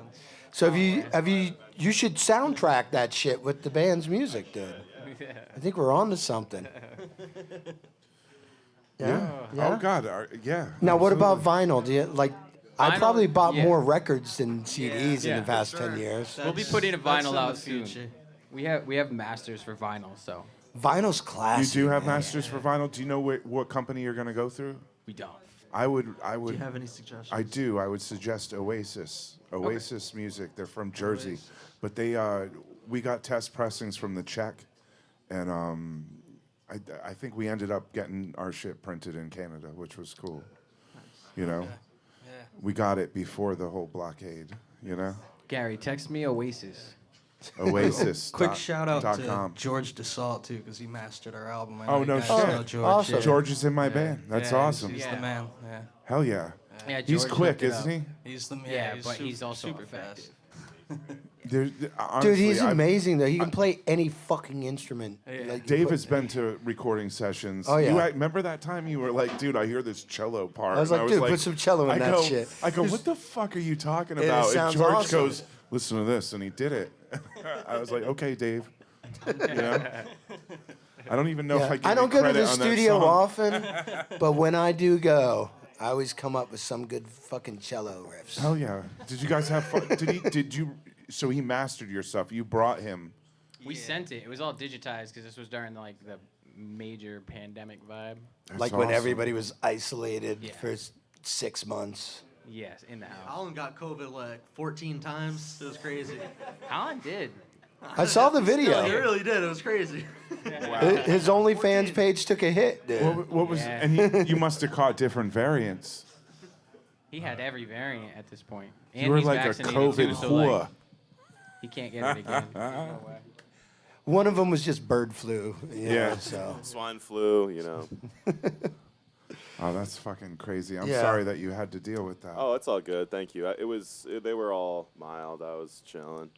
So you should soundtrack that shit with the band's music, dude. I think we're on to something. Yeah. Oh God. Yeah. Now, what about vinyl? Do you like? I Vinyl, probably bought yeah. more records than CDs in Yeah. the past 10 years. We'll be putting a That's vinyl in out the soon. future. We have masters for vinyl, so Vinyl's classic. You do have man. masters for vinyl. Do you know what company you're going to go through? we don't. I would. do you have any suggestions? I do. I would suggest Oasis. Oasis Music. They're from Jersey, but we got test pressings from the Czech, and I think we ended up getting our shit printed in Canada, which was cool. You know, we got it before the whole blockade. You know, Gary, text me Oasis. Oasis. Quick shout out to .com. George DeSalt too, because he mastered our album. I know Oh, you no guys shit. know George. Awesome. Yeah. George is in my band. That's Yeah, awesome. He's Yeah. the man. Yeah. Hell yeah. Yeah, He's George quick, hooked it isn't up. he? He's the man. Yeah, he's but super, he's also super effective. Dude, Honestly, he's I've- amazing though. He can play any fucking instrument. Yeah. Like, you Dave put- has been to recording sessions. Oh, yeah. Remember that time you were like, dude, I hear this cello part. I was And like, dude, put some cello in I that go, shit. I go, what the fuck are you talking It about? And sounds George awesome. goes, listen to this, and he did it. I was like, okay, Dave. You know? I don't even know if Yeah. I give I don't you go to credit the on that studio song. often, but when I do go, I always come up with some good fucking cello riffs. Hell yeah. Did you guys have fun? So he mastered your stuff. You brought him. We sent it. It was all digitized because this was during like the major pandemic vibe. That's Like when awesome. everybody was isolated Yeah. for 6 months. Yes, in the house. Alan got COVID like 14 times. It was crazy. Alan did. I saw the video. He really did. It was crazy. His OnlyFans page took a hit, dude. What was? Yeah. And you must have caught different variants. He had every variant at this point. And You were he's like a vaccinated COVID too, so like, whore. he can't get it again. No way. One of them was just bird flu. Yeah. Know, so. Swine flu, you know. Oh, that's fucking crazy. I'm Yeah. sorry that you had to deal with that. Oh, it's all good. Thank you. They were all mild. I was chilling.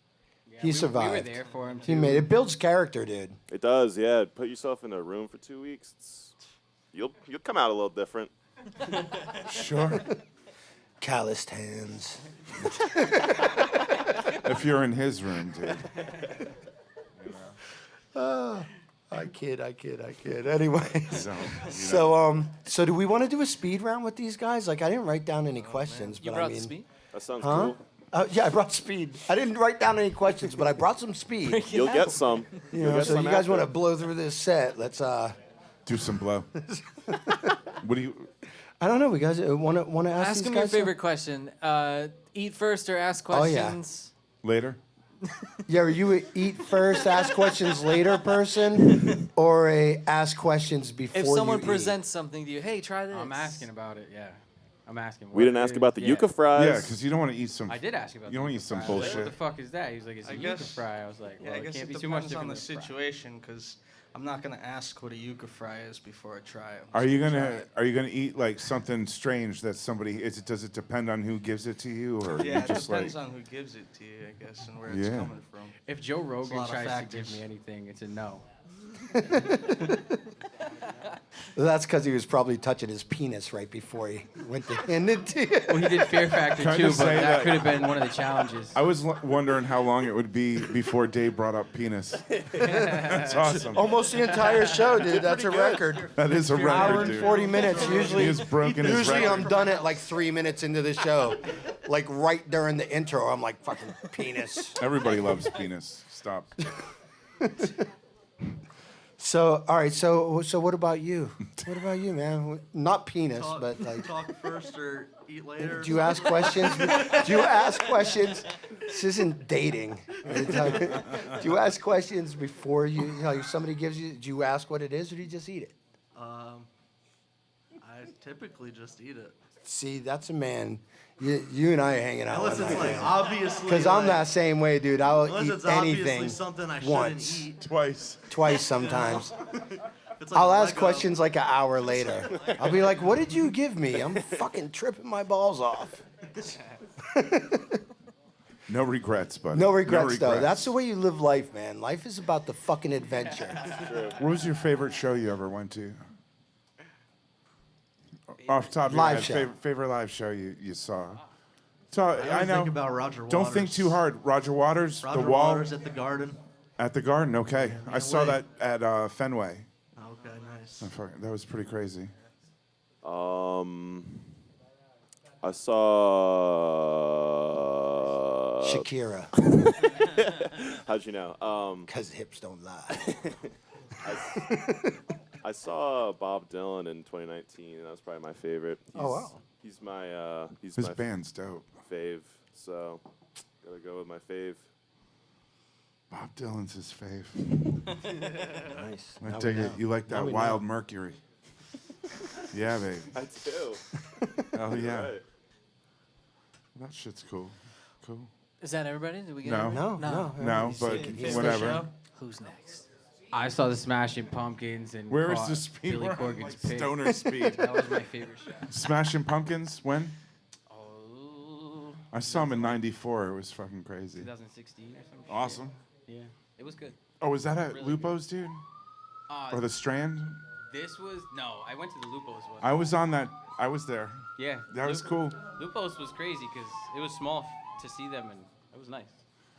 Yeah, He survived. We were there for him too. He made it. Builds character, dude. It does, yeah. Put yourself in a room for 2 weeks. You'll come out a little different. Sure. Calloused hands. If you're in his room, dude. I kid. Anyways, So, so do we want to do a speed round with these guys? Like, I didn't write down any questions, You but brought I the mean, speed? That sounds Huh? cool. Yeah, I brought speed. I didn't write down any questions, but I brought some speed. You'll get some. You You'll know, get so some you guys after. want to blow through this set? Let's do some blow. What do you? I don't know. We guys want to ask Ask these him guys your favorite question. Eat first or ask Oh, yeah. questions. Later. Yeah, are you a eat first, ask questions later person, or a ask questions before If someone you presents something to you, hey, try this. I'm asking about it. Yeah, I'm asking. We didn't ask about the yucca fries. Yeah, because you don't want to eat some. I did ask about. You don't want to eat some bullshit. What the fuck is that? He was like, "It's a yucca fry." I was like, Yeah, "Well, I it guess can't it be too much depends on different the than a fry." situation because I'm not gonna ask what a yucca fry is before I try it. Are you gonna eat like something strange that somebody? Does it depend on who gives it to you, or Yeah, you it just depends like? on who gives it to you, I guess, and where it's Yeah. coming from. If Joe There's a Rogan lot of tries to factors. give me anything, it's a no. That's because he was probably touching his penis right before he went to hand it to you. Well, he did Fear Factor Can I too, just but say that could have been one of the challenges. I was wondering how long it would be before Dave brought up penis. That's awesome. Almost the entire show, dude. That's a record. That is a record, Hour and dude. 40 minutes. Usually, He has broken his usually record. I'm done at like 3 minutes into the show, like right during the intro. I'm like fucking penis. Everybody loves penis. Stop. So, all right. So what about you? What about you, man? Not penis, Talk, but like. talk first or eat later. Do you ask questions? Do you ask questions? This isn't dating. Do you ask questions before if somebody gives you? Do you ask what it is, or do you just eat it? I typically just eat it. See, that's a man. You and I are hanging out. Unless it's like obviously. Because I'm that same way, dude. I'll Unless eat it's obviously anything something I once, shouldn't eat. Twice sometimes. It's like I'll ask Lego. questions like an hour later. I'll be like, "What did you give me? I'm fucking tripping my balls off." No regrets, buddy. No regrets, though. That's the way you live life, man. Life is about the fucking adventure. What was your favorite show you ever went to? Off the top of your Live head, show. favorite live show you saw. So I I know. think about Roger Don't think Waters. too hard. Roger Waters, Roger The Wall. Waters at the Garden. At the Garden, okay. I saw way. that at Fenway. Okay, nice. That was pretty crazy. I saw Shakira. How'd you know? Because hips don't lie. I saw Bob Dylan in 2019. That was probably my favorite. Oh, wow. He's my His band's dope. fave. So gotta go with my fave. Bob Dylan's his fave. Nice. I Now we dig know. it. You like Now that we Wild know. Mercury. Yeah, baby. I do. Oh, yeah. Right. That shit's cool. Cool. Is that everybody? Did we get No. everybody? No, but Favorite whatever. show? Who's next? I saw the Smashing Pumpkins and Where is caught the speed? Billy We're on, Corgan's like, pig. stoner speed. That was my favorite show. Smashing Pumpkins, when? Oh, I saw him in '94. It was fucking crazy. 2016 or something. Awesome. Yeah, it was good. Oh, was that at Really Lupo's, dude? Or the Strand? This was no. I went to the Lupo's one. I was on that. I was there. Yeah, That was cool. Lupo's was crazy because it was small to see them and it was nice.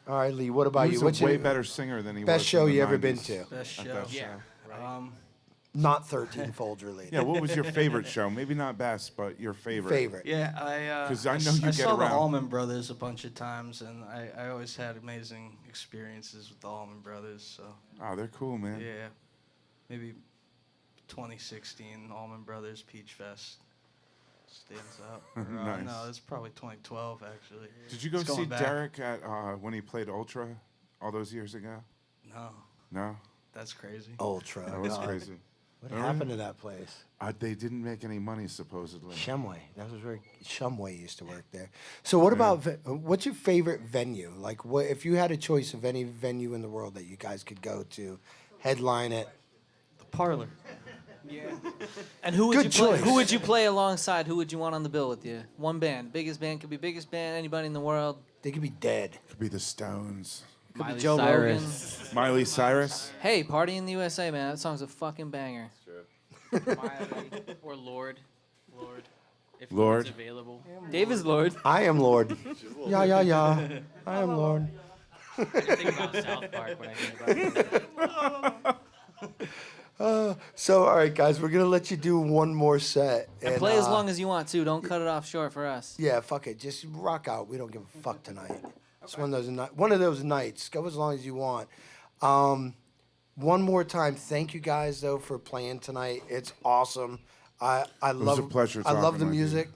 All right, Lee. What about He you? was What's a way your better singer than he best was show in the you ever been 90s. to? Best At show. that Yeah. Not 13 Folds related. Yeah, what was your favorite show? Maybe not best, but your favorite. Favorite. Yeah, I 'Cause I know you I get saw the around. Allman Brothers a bunch of times, and I always had amazing experiences with the Allman Brothers. So Oh, they're cool, man. yeah, maybe 2016 Allman Brothers Peach Fest stands out. Or, Nice. No, it's probably 2012 actually. Did you go It's see going back. Derek at when he played Ultra all those years ago? No, No, that's crazy. Ultra. that was God. crazy. What Oh, happened yeah? to that place? They didn't make any money supposedly. Shumway. That was where Shumway used to work there. So what about what's your favorite venue? Like, what if you had a choice of any venue in the world that you guys could go to, headline it? The Parlour. Yeah. And who would Good you play? choice. Who would you play alongside? Who would you want on the bill with you? One band. Biggest band could be biggest band. Anybody in the world. They could be dead. Could be the Stones. Could Miley be Joe Cyrus. Rogan. Miley Cyrus. Hey, Party in the USA, man. That song's a fucking banger. Miley or Lord. If Lord. it's available. Dave is Lord. I am Lord. Yeah, yeah, yeah. I am Lord. I just think about South Park when I think about it. So, all right, guys, we're gonna let you do one more set. And play as long as you want to. Don't cut it off short for us. Yeah, fuck it. Just rock out. We don't give a fuck tonight. It's one of those nights. Go as long as you want. One more time, thank you guys though for playing tonight. It's awesome. I love. a pleasure I love talking the with you. music.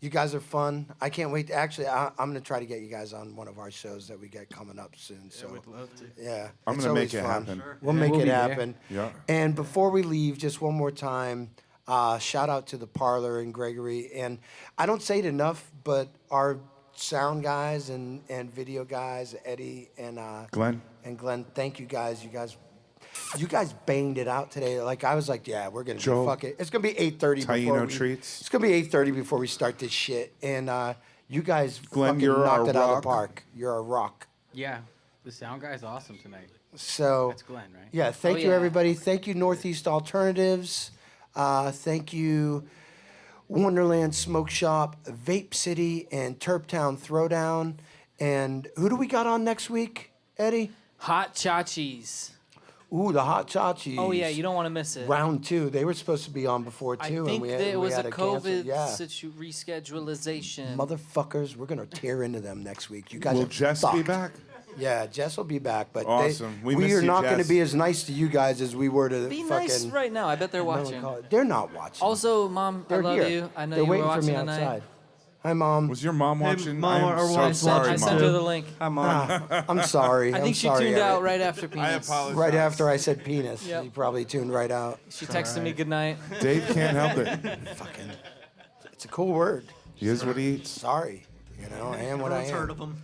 You guys are fun. I can't wait. Actually, I'm gonna try to get you guys on one of our shows that we get coming up soon. So we'd love to. Yeah, I'm it's gonna always make it fun. happen. Sure. We'll Yeah, make we'll it be there. happen. Yeah. And before we leave, just one more time, shout out to the Parlour and Gregory. And I don't say it enough, but our sound guys and video guys, Eddie and Glenn. And Glenn, thank you guys. You guys banged it out today. Like I was like, yeah, we're gonna Joe, fuck it. It's gonna be 8:30 before Taino we, treats. It's gonna be 8:30 before we start this shit. And you guys Glenn, fucking you're knocked our it out of the rock. park. You're a rock. Yeah, the sound guy's awesome tonight. So That's Glenn, right? Yeah, thank Oh, you yeah. everybody. Thank you Northeast Alternatives. Thank you Wonderland Smoke Shop, Vape City, and Turptown Throwdown. And who do we got on next week, Eddie? Hot Chachis. Ooh, the Hot Chachis. Oh yeah, you don't want to miss it. Round 2. They were supposed to be on before I too, think and we had, that it we was had a to cancel. COVID Yeah. reschedulization. Motherfuckers, we're gonna tear into them next week. You guys Will are Jess be fucked. back? Yeah, Jess will be back, but Awesome. We we miss are you, not going to Jess. be as nice to you guys as we were to Be fucking. nice right now. I bet they're watching. They're not watching. Also, Mom, They're I love here. you. I know They're you were waiting for watching me tonight. outside. Hi, Mom. Was your mom watching? Mom, I our am so wife's sorry, I Mom. sent her the link. Hi, Mom. I'm sorry. I think I'm she sorry, tuned Eric. out right after penis. I apologize. Right after I said penis. Yep. She probably tuned right out. She texted me good night. Dave can't help it. Fucking. It's a cool word. He is what he eats. Sorry. You know, I am what I Everyone's am. heard of them.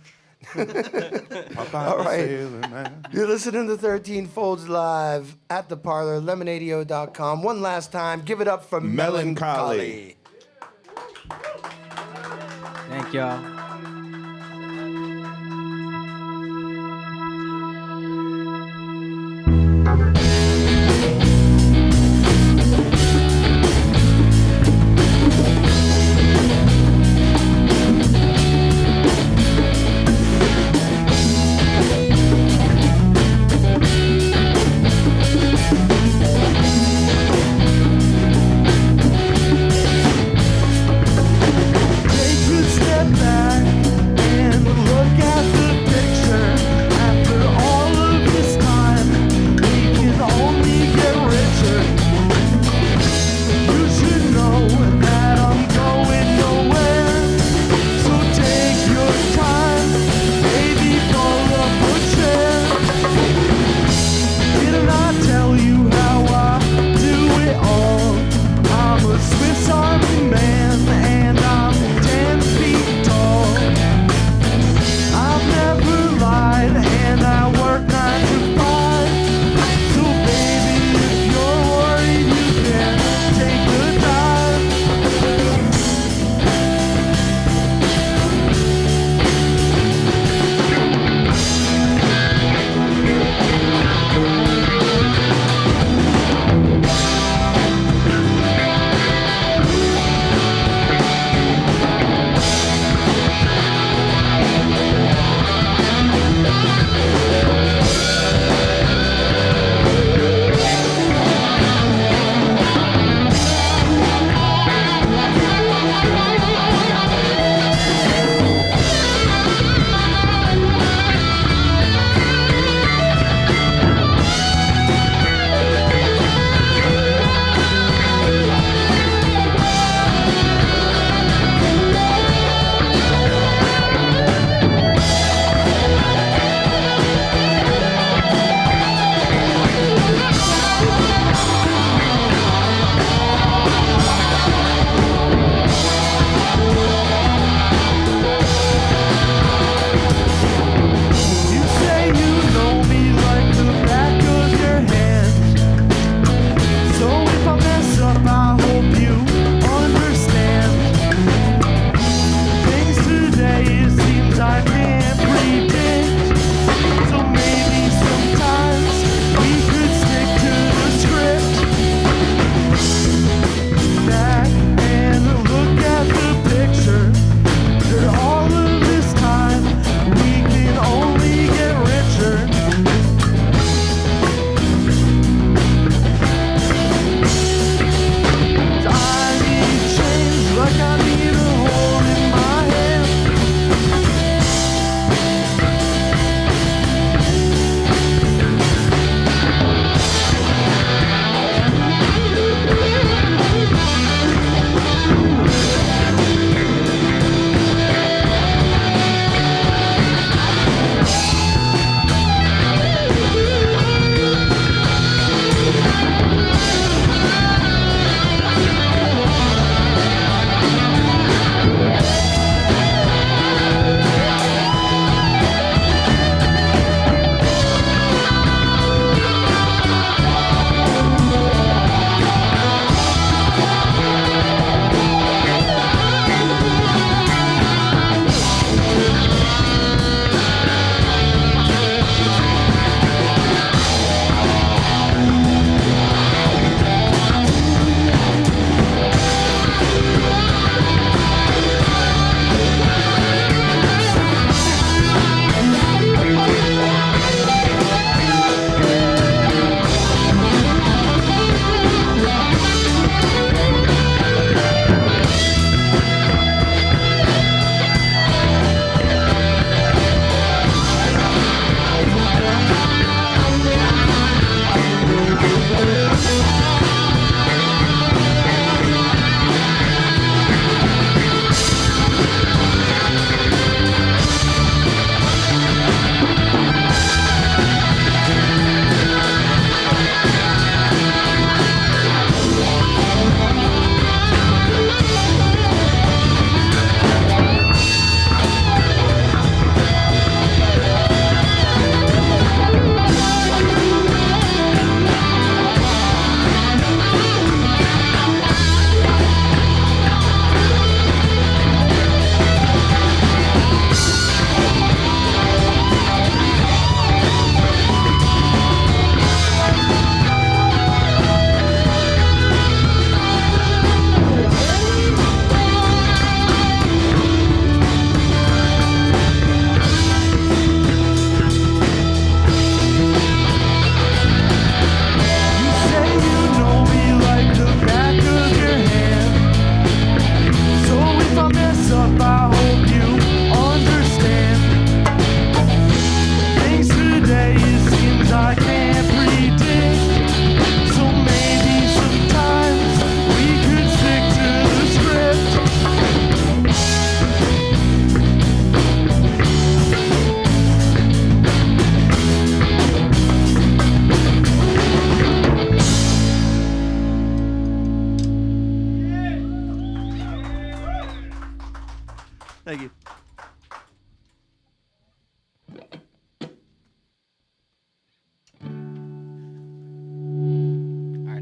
All right. You're listening to 13 Folds Live at the Parlour, Lemonadio.com. One last time, give it up for Melon Collie. Thank y'all. Take a step back.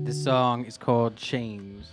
This song is called Chains.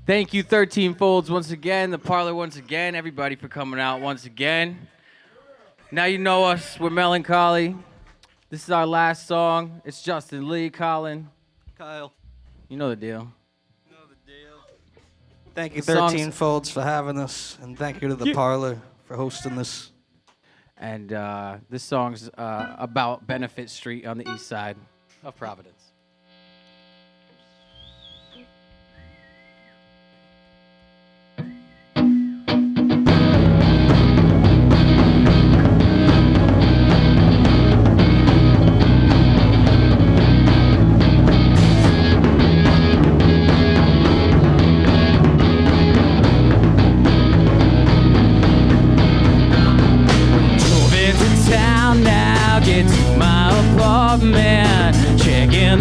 Thank you, 13 Folds, once again. The Parlour once again. Everybody for coming out once again. Now you know us. We're Melon Collie. This is our last song. It's Justin Lee, Colin. Kyle. You know the deal. Thank you, The song's- 13 Folds, for having us, and thank you to the Parlour for hosting this. And this song's about Benefit Street on the east side of Providence. Get to my apartment, checking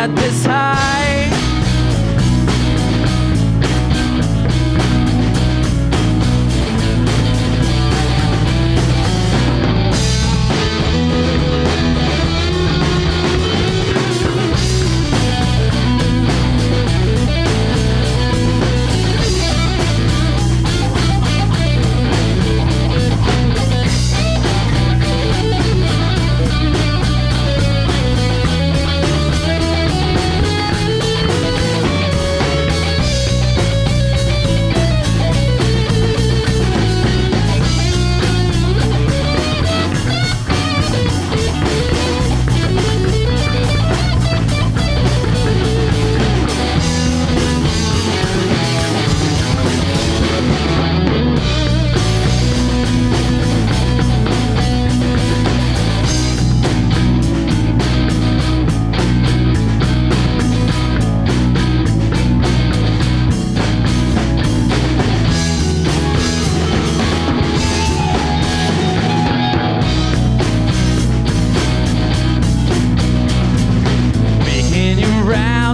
get this high.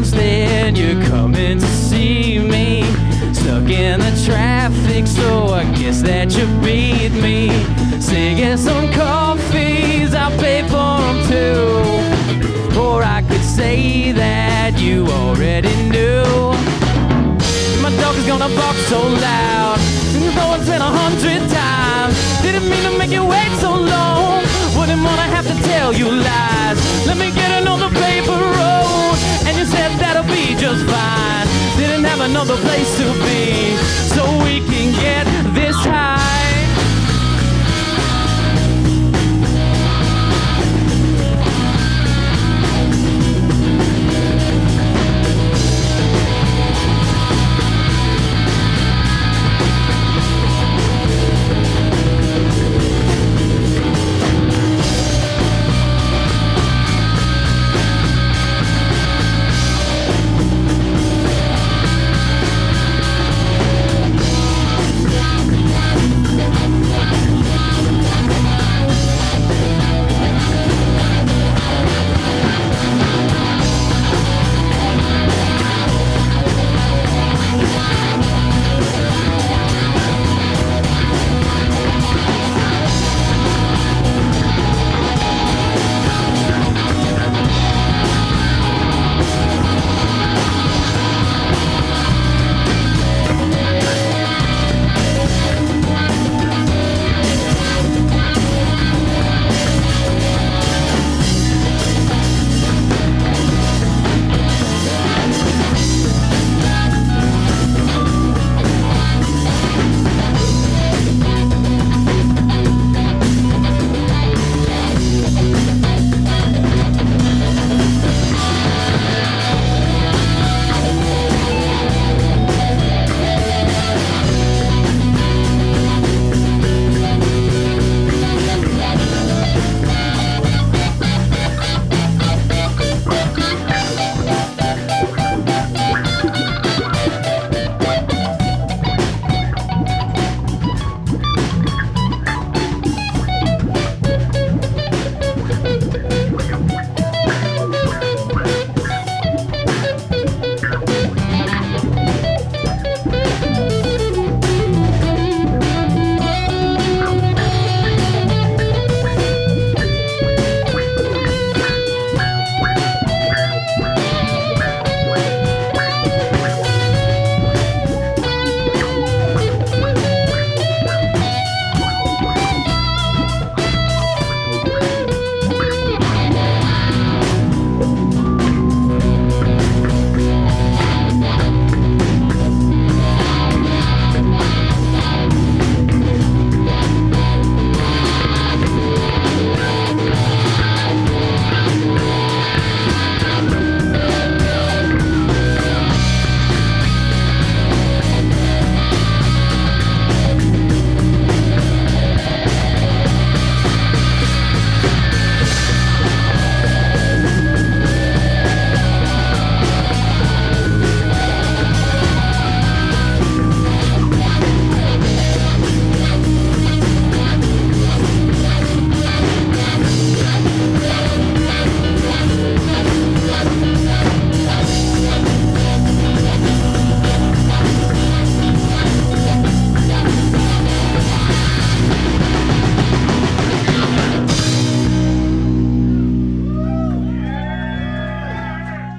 Then you're coming to see me, stuck in the traffic, so I guess that you beat me. Singing some coffees, I'll pay for them too. Or I could say that you already knew. My dog is gonna bark so loud, though it's been 100 times. Didn't mean to make you wait so long, wouldn't wanna have to tell you lies. Let me get another paper road, and you said that'll be just fine. Didn't have another place to be, so we can get this high.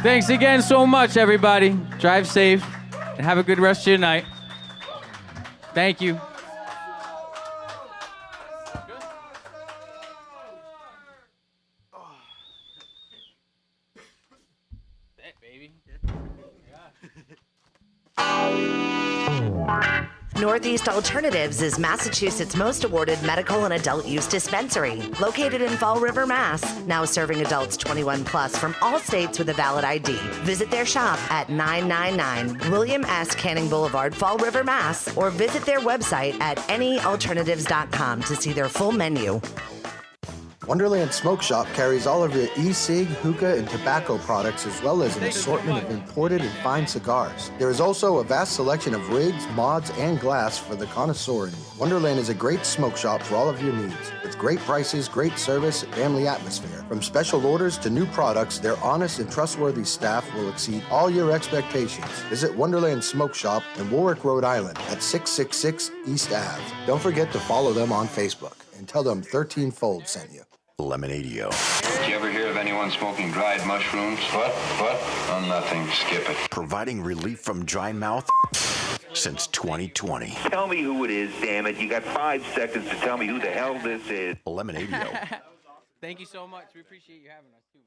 Thanks again so much, everybody. Drive safe and have a good rest of your night. Thank you. Northeast Alternatives is Massachusetts' most awarded medical and adult use dispensary, located in Fall River, Mass. Now serving adults 21 plus from all states with a valid ID. Visit their shop at 999 William S. Canning Boulevard, Fall River, Mass. Or visit their website at anyalternatives.com to see their full menu. Wonderland Smoke Shop carries all of your e-cig, hookah, and tobacco products, as well as an assortment of imported and fine cigars. There is also a vast selection of rigs, mods, and glass for the connoisseur in you. Wonderland is a great smoke shop for all of your needs. With great prices, great service, and family atmosphere. From special orders to new products, their honest and trustworthy staff will exceed all your expectations. Visit Wonderland Smoke Shop in Warwick, Rhode Island at 666 East Ave. Don't forget to follow them on Facebook and tell them 13 Fold sent you. Lemonadio. Did you ever hear of anyone smoking dried mushrooms? What? Oh, nothing. Skip it. Providing relief from dry mouth since 2020. Tell me who it is, damn it. You got 5 seconds to tell me who the hell this is. Lemonadio. Thank you so much. We appreciate you having us, too.